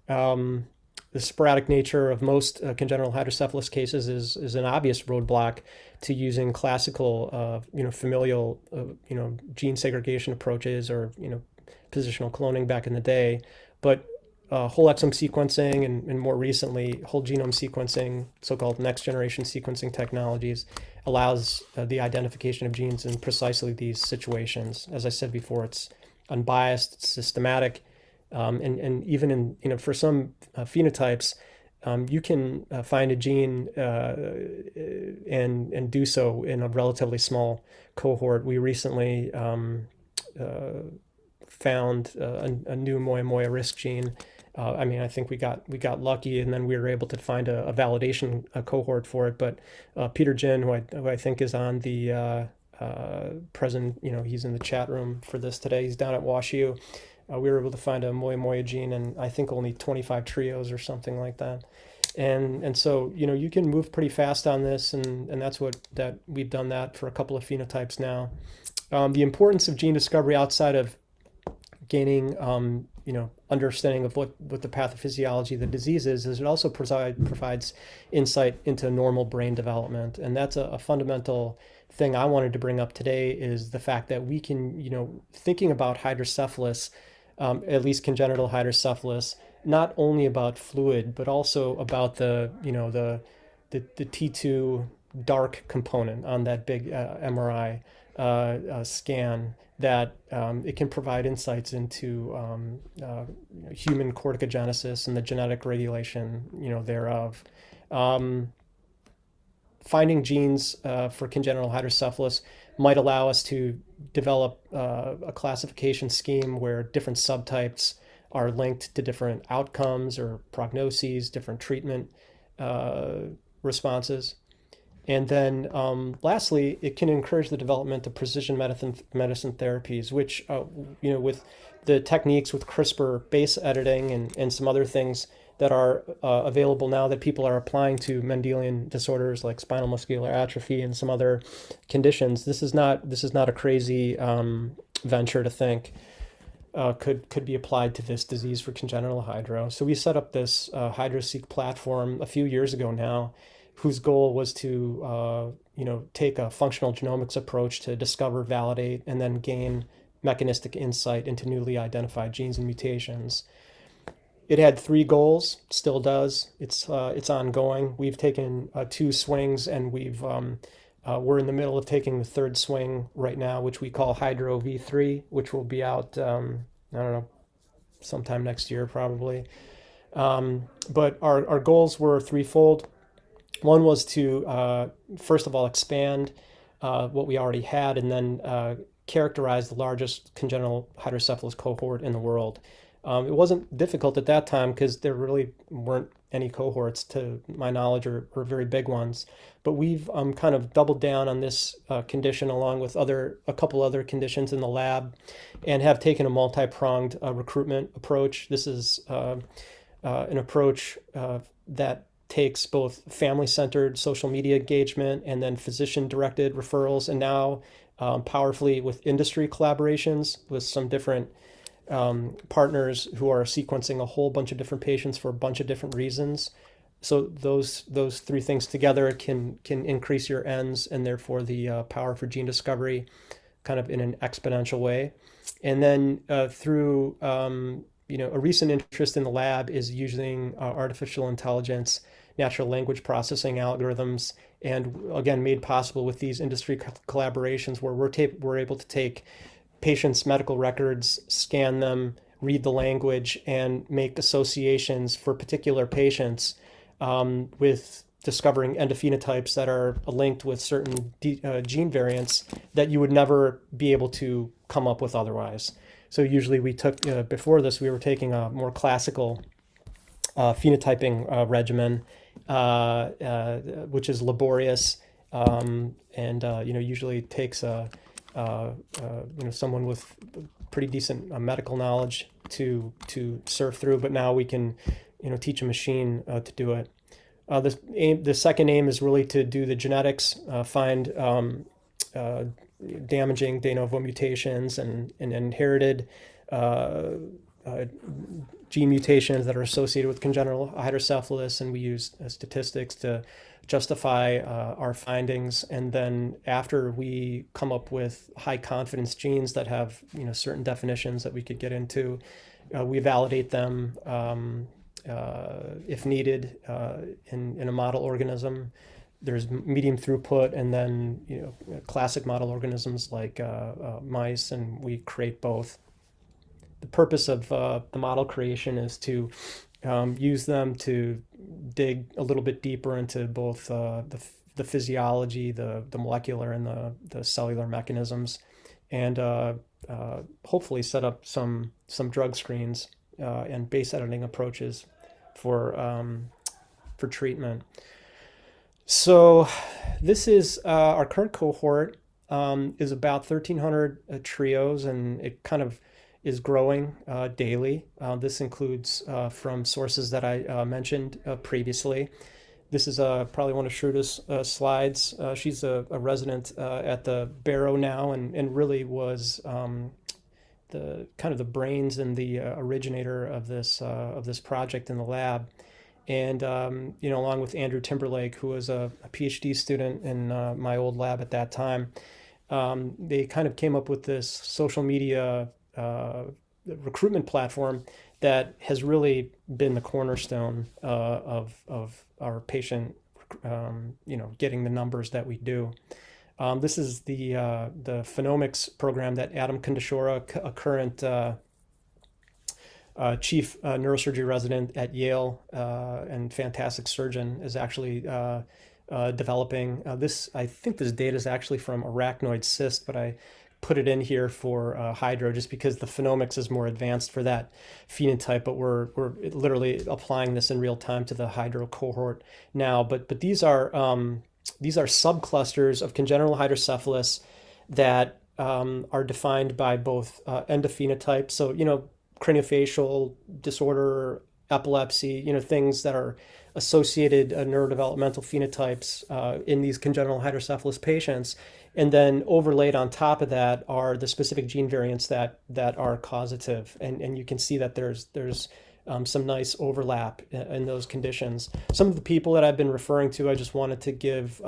The sporadic nature of most congenital hydrocephalus cases is an obvious roadblock to using classical, familial, gene segregation approaches or positional cloning back in the day, but whole exome sequencing and more recently whole genome sequencing, so-called next generation sequencing technologies, allows the identification of genes in precisely these situations. As I said before, it's unbiased, it's systematic, and even in for some phenotypes, you can find a gene and do so in a relatively small cohort. We recently found a new moya risk gene. I mean, I think we got lucky, and then we were able to find a validation cohort for it. But Peter Jin, who I think is on the present, he's in the chat room for this today. He's down at WashU. We were able to find a moya gene, and I think only 25 trios or something like that. And so you can move pretty fast on this, and that's that we've done that for a couple of phenotypes now. The importance of gene discovery outside of gaining understanding of what the pathophysiology of the disease is it also provides insight into normal brain development. And that's a fundamental thing I wanted to bring up today, is the fact that we can, thinking about hydrocephalus, at least congenital hydrocephalus, not only about fluid, but also about the T2 dark component on that big MRI scan, that it can provide insights into human corticogenesis and the genetic regulation, thereof. Finding genes for congenital hydrocephalus might allow us to develop a classification scheme where different subtypes are linked to different outcomes or prognoses, different treatment responses. And then lastly, it can encourage the development of precision medicine therapies, which, with the techniques with CRISPR base editing and some other things that are available now that people are applying to Mendelian disorders like spinal muscular atrophy and some other conditions, this is not a crazy venture to think could be applied to this disease for congenital hydro. So we set up this HydroSeq platform a few years ago now, whose goal was to take a functional genomics approach to discover, validate, and then gain mechanistic insight into newly identified genes and mutations. It had 3 goals, still does. It's ongoing. We've taken 2 swings, and we're in the middle of taking the 3rd swing right now, which we call Hydro V3, which will be out I don't know, sometime next year probably. But our goals were threefold. One was to first of all expand what we already had, and then characterize the largest congenital hydrocephalus cohort in the world. It wasn't difficult at that time because there really weren't any cohorts, to my knowledge, or very big ones. But we've kind of doubled down on this condition along with a couple other conditions in the lab, and have taken a multi-pronged recruitment approach. This is an approach that takes both family-centered social media engagement and then physician-directed referrals, and now powerfully with industry collaborations with some different partners who are sequencing a whole bunch of different patients for a bunch of different reasons. So those 3 things together can increase your N's, and therefore the power for gene discovery, kind of in an exponential way. And then through a recent interest in the lab is using artificial intelligence, natural language processing algorithms, and again made possible with these industry collaborations where we're able to take patients' medical records, scan them, read the language, and make associations for particular patients with discovering endophenotypes that are linked with certain gene variants that you would never be able to come up with otherwise. So usually we took, before this, we were taking a more classical phenotyping regimen, which is laborious, and usually takes someone with pretty decent medical knowledge to surf through. But now we can teach a machine to do it. The second aim is really to do the genetics, find damaging de novo mutations and inherited gene mutations that are associated with congenital hydrocephalus, and we use statistics to justify our findings. And then after we come up with high confidence genes that have certain definitions that we could get into, we validate them if needed in a model organism. There's medium throughput, and then classic model organisms like mice, and we create both. The purpose of the model creation is to use them to dig a little bit deeper into both the physiology, the molecular, and the cellular mechanisms, and hopefully set up some drug screens and base editing approaches for treatment. So this is our current cohort is about 1,300 trios, and it kind of is growing daily. This includes from sources that I mentioned previously. This is probably one of Shruta's slides. She's a resident at the Barrow now, and really was the kind of the brains and the originator of this project in the lab. And along with Andrew Timberlake, who was a PhD student in my old lab at that time, they kind of came up with this social media recruitment platform that has really been the cornerstone of our patient, getting the numbers that we do. This is the phenomics program that Adam Kondashora, a current chief neurosurgery resident at Yale and fantastic surgeon, is actually developing. I think this data is actually from arachnoid cyst, but I put it in here for hydro just because the phenomics is more advanced for that phenotype, but we're literally applying this in real time to the hydro cohort now. But these are subclusters of congenital hydrocephalus that are defined by both endophenotypes, so craniofacial disorder, epilepsy, things that are associated neurodevelopmental phenotypes in these congenital hydrocephalus patients. And then overlaid on top of that are the specific gene variants that are causative. And you can see that there's some nice overlap in those conditions. Some of the people that I've been referring to, I just wanted to give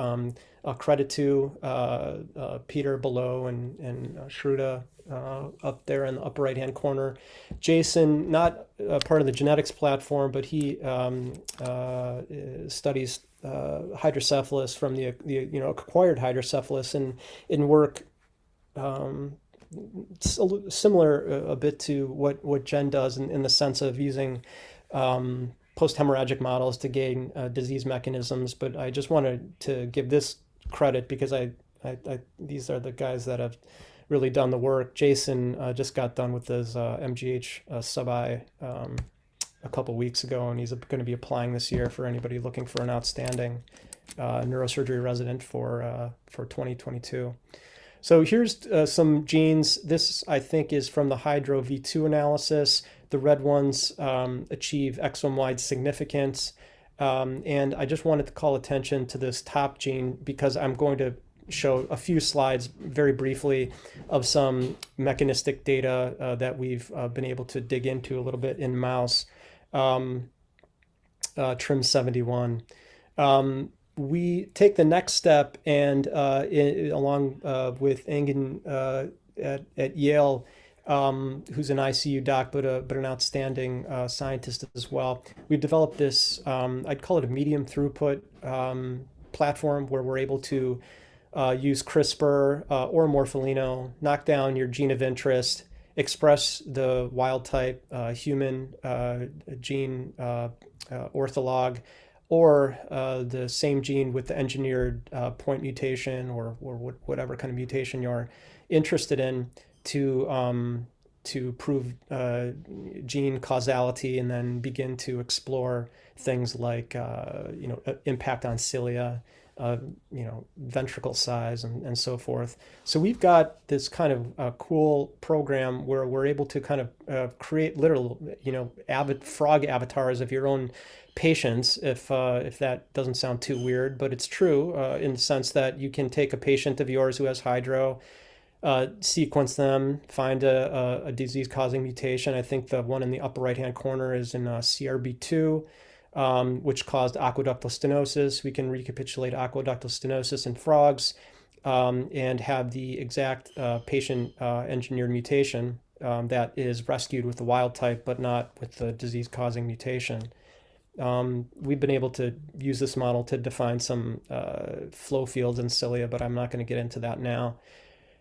credit to Peter below and Shruta up there in the upper right-hand corner. Jason, not part of the genetics platform, but he studies hydrocephalus from the acquired hydrocephalus and in work similar a bit to what Jen does in the sense of using post-hemorrhagic models to gain disease mechanisms. But I just wanted to give this credit because these are the guys that have really done the work. Jason just got done with his MGH sub-I a couple weeks ago, and he's going to be applying this year for anybody looking for an outstanding neurosurgery resident for 2022. So here's some genes. This, I think, is from the Hydro V2 analysis. The red ones achieve exome-wide significance. And I just wanted to call attention to this top gene because I'm going to show a few slides very briefly of some mechanistic data that we've been able to dig into a little bit in mouse. TRIM71. We take the next step and along with Engen at Yale, who's an ICU doc, but an outstanding scientist as well. We've developed this, I'd call it a medium throughput platform where we're able to use CRISPR or morpholino, knock down your gene of interest, express the wild type human gene ortholog, or the same gene with the engineered point mutation or whatever kind of mutation you're interested in to prove gene causality, and then begin to explore things like impact on cilia, ventricle size, and so forth. So we've got this kind of cool program where we're able to kind of create literal, frog avatars of your own patients, if that doesn't sound too weird, but it's true in the sense that you can take a patient of yours who has hydro, sequence them, find a disease-causing mutation. I think the one in the upper right-hand corner is in CRB2, which caused aqueductal stenosis. We can recapitulate aqueductal stenosis in frogs and have the exact patient engineered mutation that is rescued with the wild type, but not with the disease-causing mutation. We've been able to use this model to define some flow fields in cilia, but I'm not going to get into that now.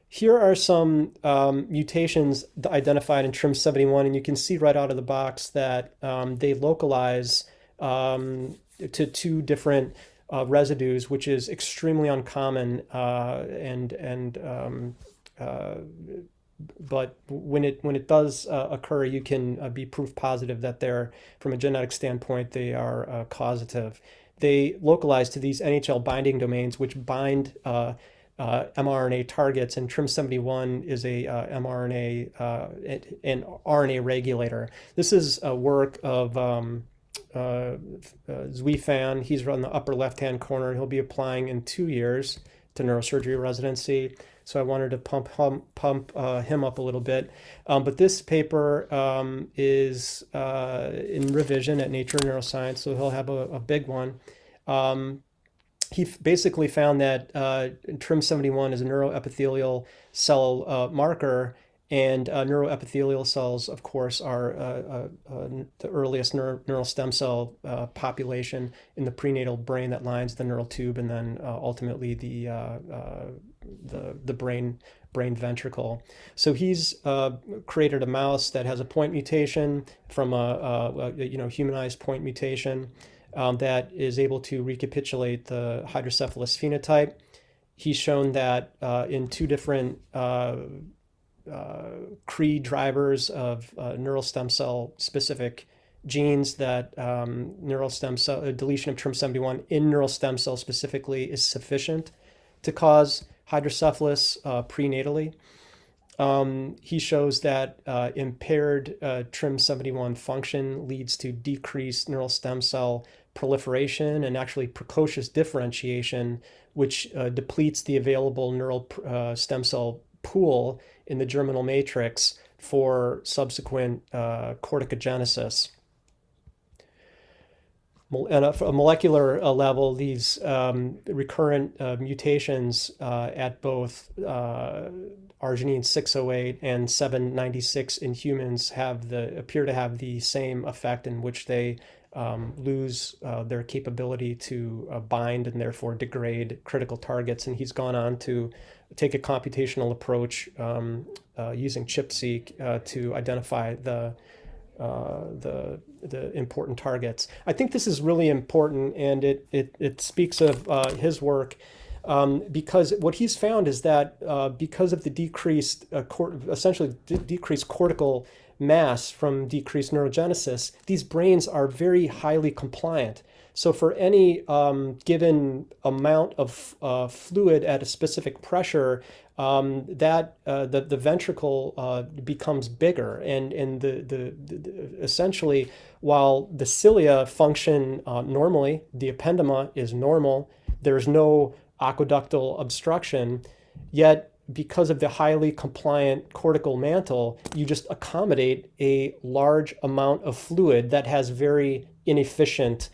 Here are some mutations identified in TRIM71, and you can see right out of the box that they localize to two different residues, which is extremely uncommon and but when it does occur, you can be proof positive that they're, from a genetic standpoint, they are causative. They localize to these NHL binding domains, which bind mRNA targets, and TRIM71 is a mRNA and RNA regulator. This is a work of Zwifan. He's on the upper left-hand corner. He'll be applying in 2 years to neurosurgery residency. So I wanted to pump him up a little bit. But this paper is in revision at Nature Neuroscience, so he'll have a big one. He basically found that TRIM71 is a neuroepithelial cell marker, and neuroepithelial cells, of course, are the earliest neural stem cell population in the prenatal brain that lines the neural tube, and then ultimately the brain ventricle. So he's created a mouse that has a point mutation from a humanized point mutation that is able to recapitulate the hydrocephalus phenotype. He's shown that in 2 different Cree drivers of neural stem cell specific genes that neural stem cell deletion of TRIM71 in neural stem cell specifically is sufficient to cause hydrocephalus prenatally. He shows that impaired TRIM71 function leads to decreased neural stem cell proliferation and actually precocious differentiation, which depletes the available neural stem cell pool in the germinal matrix for subsequent corticogenesis. At a molecular level, these recurrent mutations at both arginine 608 and 796 in humans appear to have the same effect, in which they lose their capability to bind and therefore degrade critical targets. And he's gone on to take a computational approach using ChIP-seq to identify the important targets. I think this is really important, and it speaks of his work, because what he's found is that because of the decreased decreased cortical mass from decreased neurogenesis, these brains are very highly compliant. So for any given amount of fluid at a specific pressure, the ventricle becomes bigger, and the essentially, while the cilia function normally, the ependema is normal, there's no aqueductal obstruction, yet because of the highly compliant cortical mantle, you just accommodate a large amount of fluid that has very inefficient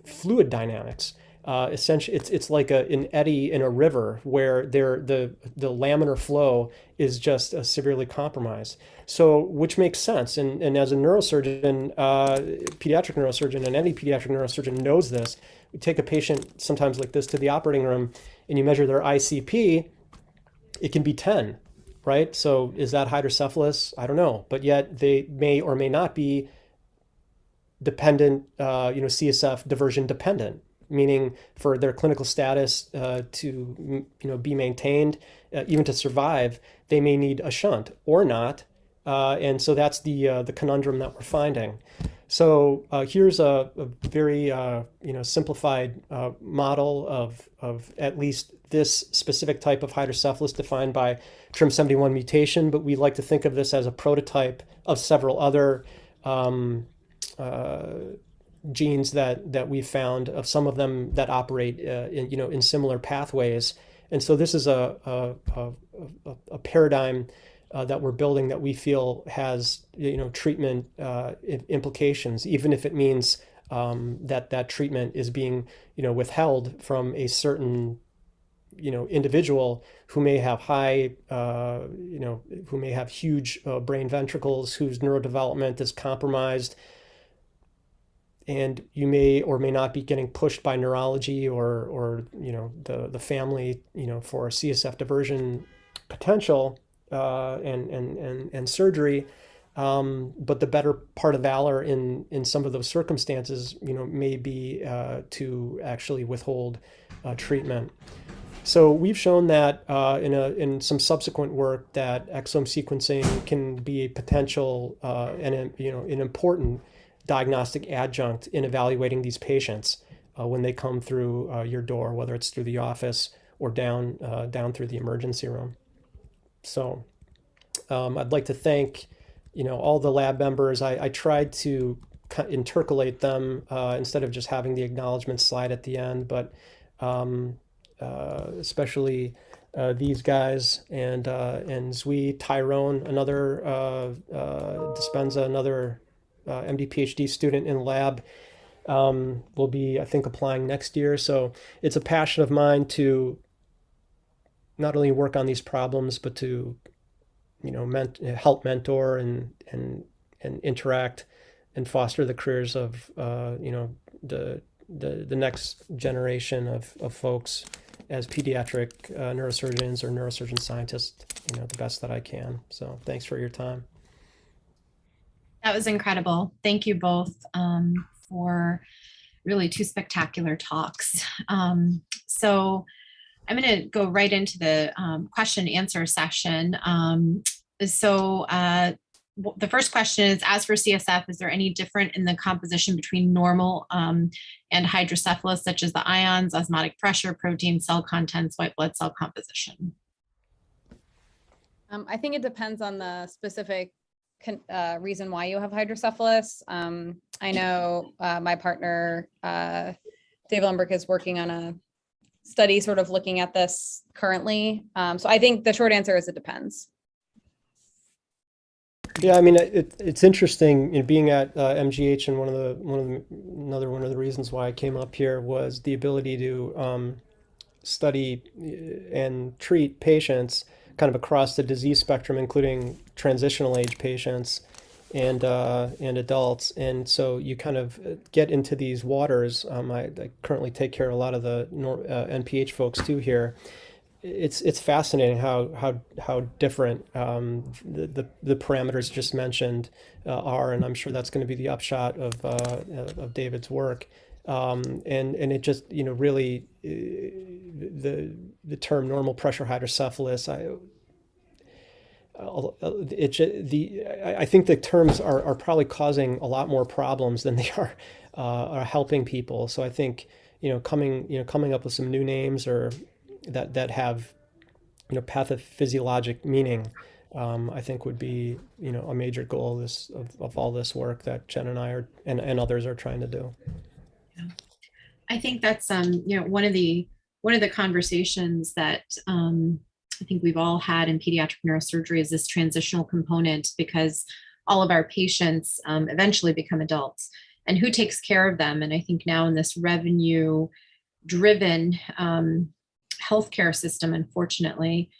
fluid dynamics. Essentially, it's like an eddy in a river where the laminar flow is just severely compromised. So, which makes sense. And as a neurosurgeon, pediatric neurosurgeon, and any pediatric neurosurgeon knows this. You take a patient sometimes like this to the operating room, and you measure their ICP, it can be 10, right? So is that hydrocephalus? I don't know. But yet they may or may not be dependent, CSF diversion dependent, meaning for their clinical status to be maintained, even to survive, they may need a shunt or not. And so that's the conundrum that we're finding. So here's a very simplified model of at least this specific type of hydrocephalus defined by TRIM71 mutation, but we like to think of this as a prototype of several other genes that we found, of some of them that operate in similar pathways. And so this is a paradigm that we're building that we feel has treatment implications, even if it means that treatment is being withheld from a certain individual who may have who may have huge brain ventricles, whose neurodevelopment is compromised, and you may or may not be getting pushed by neurology or the family for CSF diversion potential and surgery, but the better part of valor in some of those circumstances may be to actually withhold treatment. So we've shown that in some subsequent work that exome sequencing can be a potential an important diagnostic adjunct in evaluating these patients when they come through your door, whether it's through the office or down through the emergency room. So I'd like to thank all the lab members. I tried to intercalate them instead of just having the acknowledgement slide at the end, but especially these guys and Zui, Tyrone, another Dispenza, another MD PhD student in lab, will be, I think, applying next year. So it's a passion of mine to not only work on these problems, but to help mentor and interact and foster the careers of the next generation of folks as pediatric neurosurgeons or neurosurgeon scientists, the best that I can. So thanks for your time. That was incredible. Thank you both for really two spectacular talks. So I'm going to go right into the question and answer session. The first question is, as for CSF, is there any different in the composition between normal and hydrocephalus, such as the ions, osmotic pressure, protein, cell contents, white blood cell composition? I think it depends on the specific reason why you have hydrocephalus. I know my partner, Dave Lumberg, is working on a study sort of looking at this currently. So I think the short answer is it depends. Yeah, I mean, it's interesting, being at MGH, and one of the reasons why I came up here was the ability to study and treat patients kind of across the disease spectrum, including transitional age patients and adults. And so you kind of get into these waters. I currently take care of a lot of the NPH folks too here. It's fascinating how different the parameters just mentioned are, and I'm sure that's going to be the upshot of David's work. And it just really the term normal pressure hydrocephalus. I think the terms are probably causing a lot more problems than they are helping people. So I think coming up with some new names or that have pathophysiologic meaning, I think would be a major goal of all this work that Jen and I are and others are trying to do. Yeah. I think that's one of the conversations that I think we've all had in pediatric neurosurgery is this transitional component, because all of our patients eventually become adults, and who takes care of them? And I think now in this revenue driven healthcare system, unfortunately,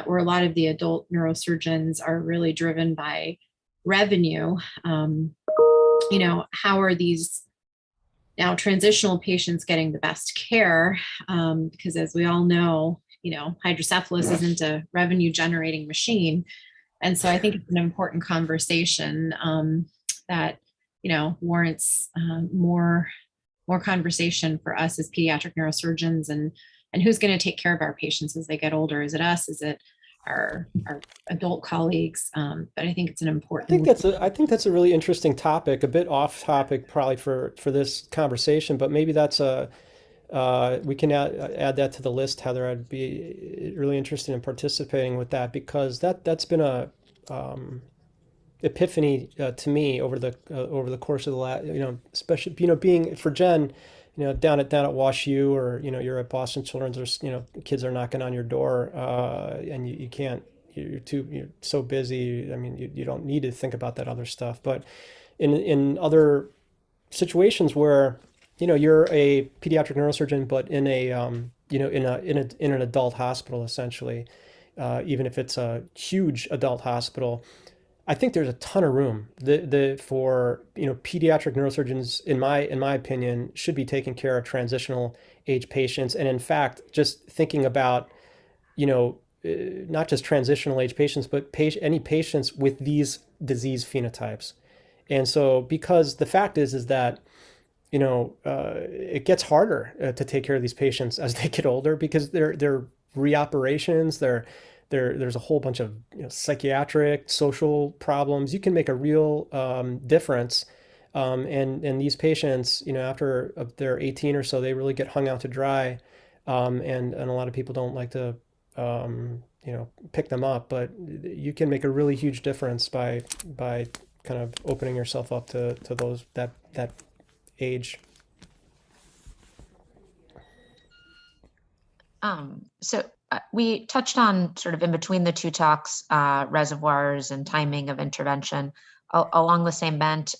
where a lot of the adult neurosurgeons are really driven by revenue, how are these now transitional patients getting the best care? Because as we all know, hydrocephalus isn't a revenue generating machine. And so I think it's an important conversation that, warrants more conversation for us as pediatric neurosurgeons, and who's going to take care of our patients as they get older. Is it us? Is it our adult colleagues? But I think it's an important. I think that's a really interesting topic. A bit off topic probably for this conversation, but maybe that's we can add that to the list, Heather. I'd be really interested in participating with that, because that's been a epiphany to me over the course of the last, especially being for Jen. Down at Wash U, or you're at Boston Children's, there's kids are knocking on your door, and you can't, you're so busy. I mean, you don't need to think about that other stuff. But in other situations where you're a pediatric neurosurgeon, but in an adult hospital, essentially, even if it's a huge adult hospital, I think there's a ton of room for pediatric neurosurgeons, in my opinion, should be taking care of transitional age patients. And in fact, just thinking about not just transitional age patients, but any patients with these disease phenotypes. And so, because the fact is that it gets harder to take care of these patients as they get older, because they're reoperations. There's a whole bunch of psychiatric, social problems. You can make a real difference. And these patients, after they're 18 or so, they really get hung out to dry. And a lot of people don't like to, pick them up, but you can make a really huge difference by kind of opening yourself up to those that age. We touched on sort of in between the two talks, reservoirs and timing of intervention. Along the same bent,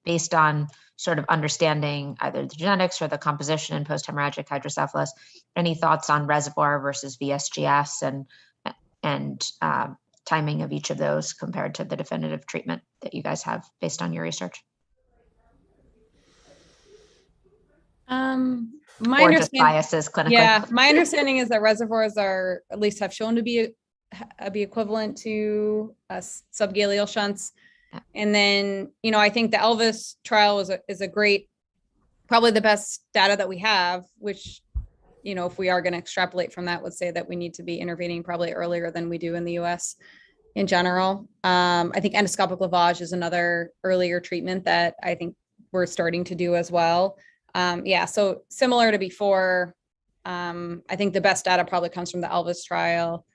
based on sort of understanding either the genetics or the composition in post-hemorrhagic hydrocephalus, any thoughts on reservoir versus VSGS and timing of each of those compared to the definitive treatment that you guys have based on your research? My Or just understanding, biases clinically? yeah, my understanding is that reservoirs are at least have shown to be equivalent to subgaleal shunts. Yeah. And then, I think the Elvis trial is a great, probably the best data that we have, which, if we are going to extrapolate from that, would say that we need to be intervening probably earlier than we do in the US in general. I think endoscopic lavage is another earlier treatment that I think we're starting to do as well. So similar to before, I think the best data probably comes from the Elvis trial.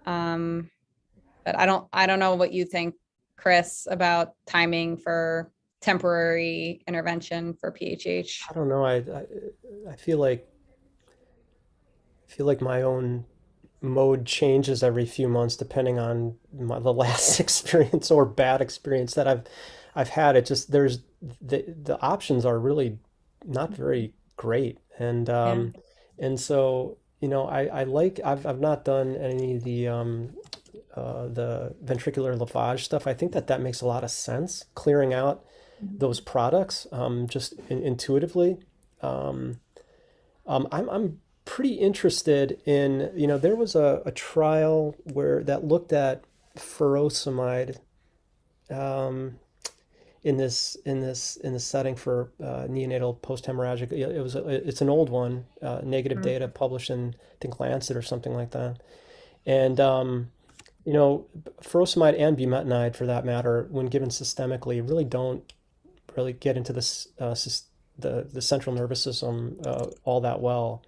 But I don't know what you think, Chris, about timing for temporary intervention for PHH. I don't know. I feel like my own mode changes every few months depending on the last experience or bad experience that I've had. It just there's the options are really not very great, and so I've not done any of the ventricular lavage stuff. I think that makes a lot of sense, clearing out those products just intuitively. I'm pretty interested in, there was a trial that looked at furosemide in this setting for neonatal post-hemorrhagic. It's an old one, negative data published in, I think, Lancet or something like that. And furosemide and bumetanide, for that matter, when given systemically, really don't really get into the central nervous system all that well.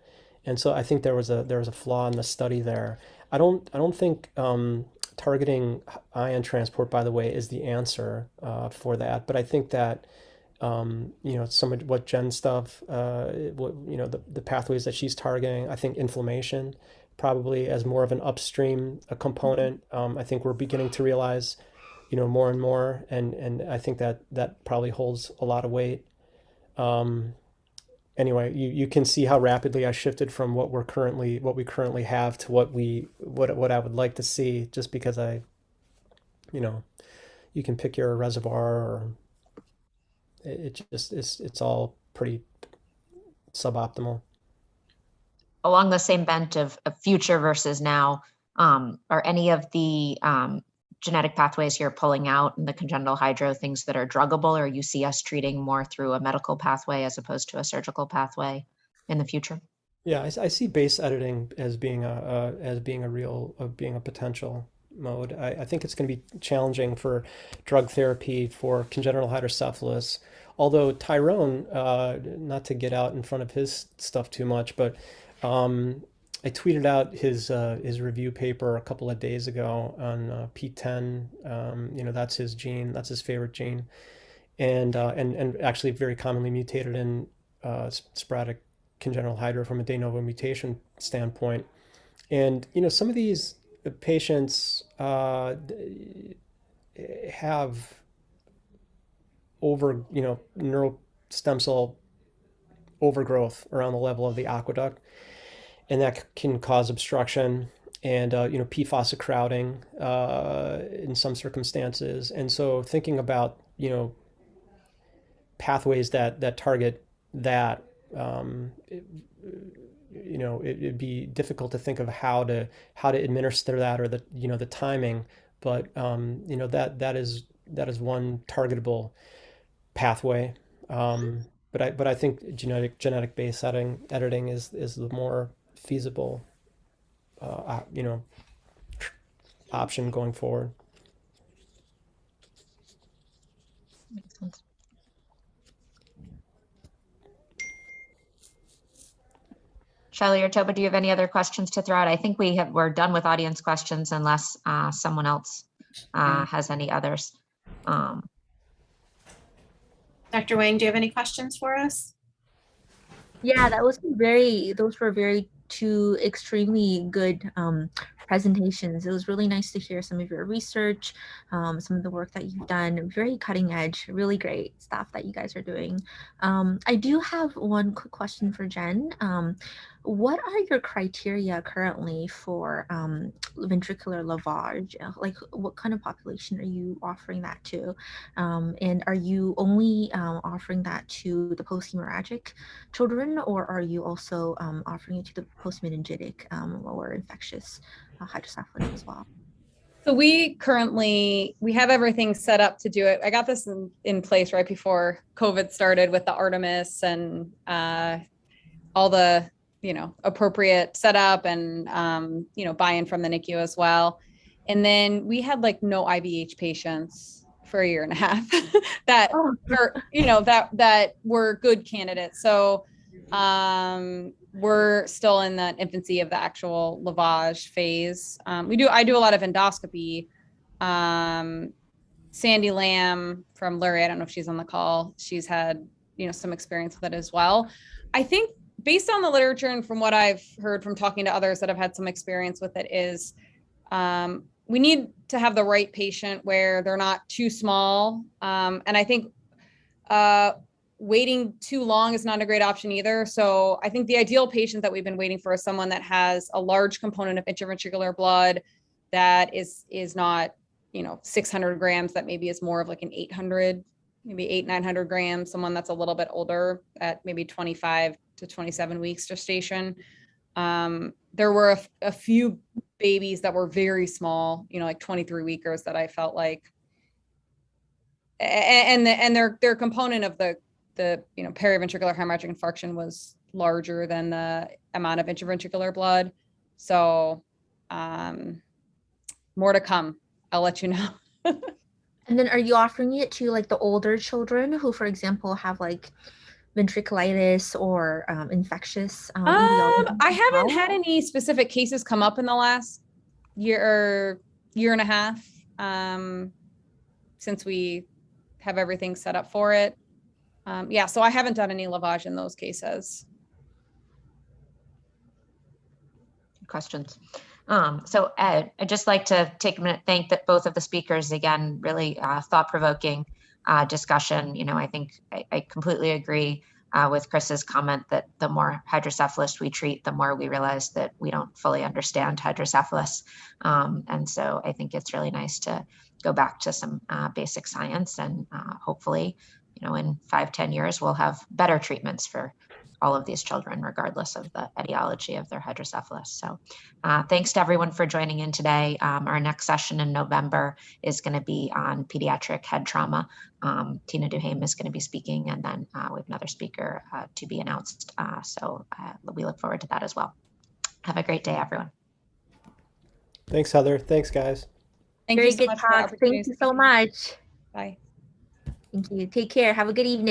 And so I think there was a flaw in the study there. I don't think targeting ion transport, by the way, is the answer for that. But I think that some of what Jen stuff, the pathways that she's targeting, I think inflammation probably as more of an upstream component. I think we're beginning to realize, more and more, and I think that probably holds a lot of weight. Anyway, you can see how rapidly I shifted from what we currently have to what I would like to see, just because you can pick your reservoir, or it's all pretty suboptimal. Along the same bent of future versus now, are any of the genetic pathways you're pulling out in the congenital hydro things that are druggable, or you see us treating more through a medical pathway as opposed to a surgical pathway in the future? Yeah, I see base editing as being a potential mode. I think it's going to be challenging for drug therapy for congenital hydrocephalus. Although Tyrone, not to get out in front of his stuff too much, but I tweeted out his review paper a couple of days ago on P10. That's his gene. That's his favorite gene, and actually very commonly mutated in sporadic congenital hydro from a de novo mutation standpoint. And some of these patients have neural stem cell overgrowth around the level of the aqueduct, and that can cause obstruction and PFAS crowding in some circumstances. And so thinking about pathways that target that, it'd be difficult to think of how to administer that, or the timing, but that is one targetable pathway. But I think genetic base editing is the more feasible option going forward. Makes sense. Shelley or Toba, do you have any other questions to throw out? I think we're done with audience questions unless someone else has any others. Dr. Wang, do you have any questions for us? Yeah, those were very two extremely good presentations. It was really nice to hear some of your research, some of the work that you've done, very cutting edge, really great stuff that you guys are doing. I do have one quick question for Jen. What are your criteria currently for ventricular lavage? Like, what kind of population are you offering that to? And are you only offering that to the post-hemorrhagic children, or are you also offering it to the post-meningitic or infectious hydrocephalus as well? So we have everything set up to do it. I got this in place right before COVID started with the Artemis and all the, appropriate setup and, buy-in from the NICU as well. And then we had like no IVH patients for a year and a half that that were good candidates. So we're still in the infancy of the actual lavage phase. I do a lot of endoscopy. Sandy Lamb from Lurie, I don't know if she's on the call. She's had, some experience with it as well. I think based on the literature and from what I've heard from talking to others that have had some experience with it is, we need to have the right patient where they're not too small. And I think, waiting too long is not a great option either. So I think the ideal patient that we've been waiting for is someone that has a large component of intraventricular blood that is not, 600 grams, that maybe is more of like an 800, maybe 900 grams, someone that's a little bit older at maybe 25 to 27 weeks gestation. There were a few babies that were very small, like 23 weekers that I felt like, and their component of the periventricular hemorrhagic infarction was larger than the amount of intraventricular blood. So more to come. I'll let you know. And then are you offering it to like the older children who, for example, have like ventriculitis or infectious? I haven't had any specific cases come up in the last year and a half since we have everything set up for it. So I haven't done any lavage in those cases. Questions. So Ed, I'd just like to take a minute, thank both of the speakers again, really thought-provoking discussion. I think I completely agree with Chris's comment that the more hydrocephalists we treat, the more we realize that we don't fully understand hydrocephalus. And so I think it's really nice to go back to some basic science and hopefully, in 5-10 years, we'll have better treatments for all of these children, regardless of the etiology of their hydrocephalus. So thanks to everyone for joining in today. Our next session in November is going to be on pediatric head trauma. Tina Duhame is going to be speaking, and then we have another speaker to be announced. So we look forward to that as well. Have a great day, everyone. Thanks, Heather. Thanks, guys. Thank Very you so good much for the talk. opportunity Thank to you so speak. much. Bye. Thank you. Take care. Have a good evening.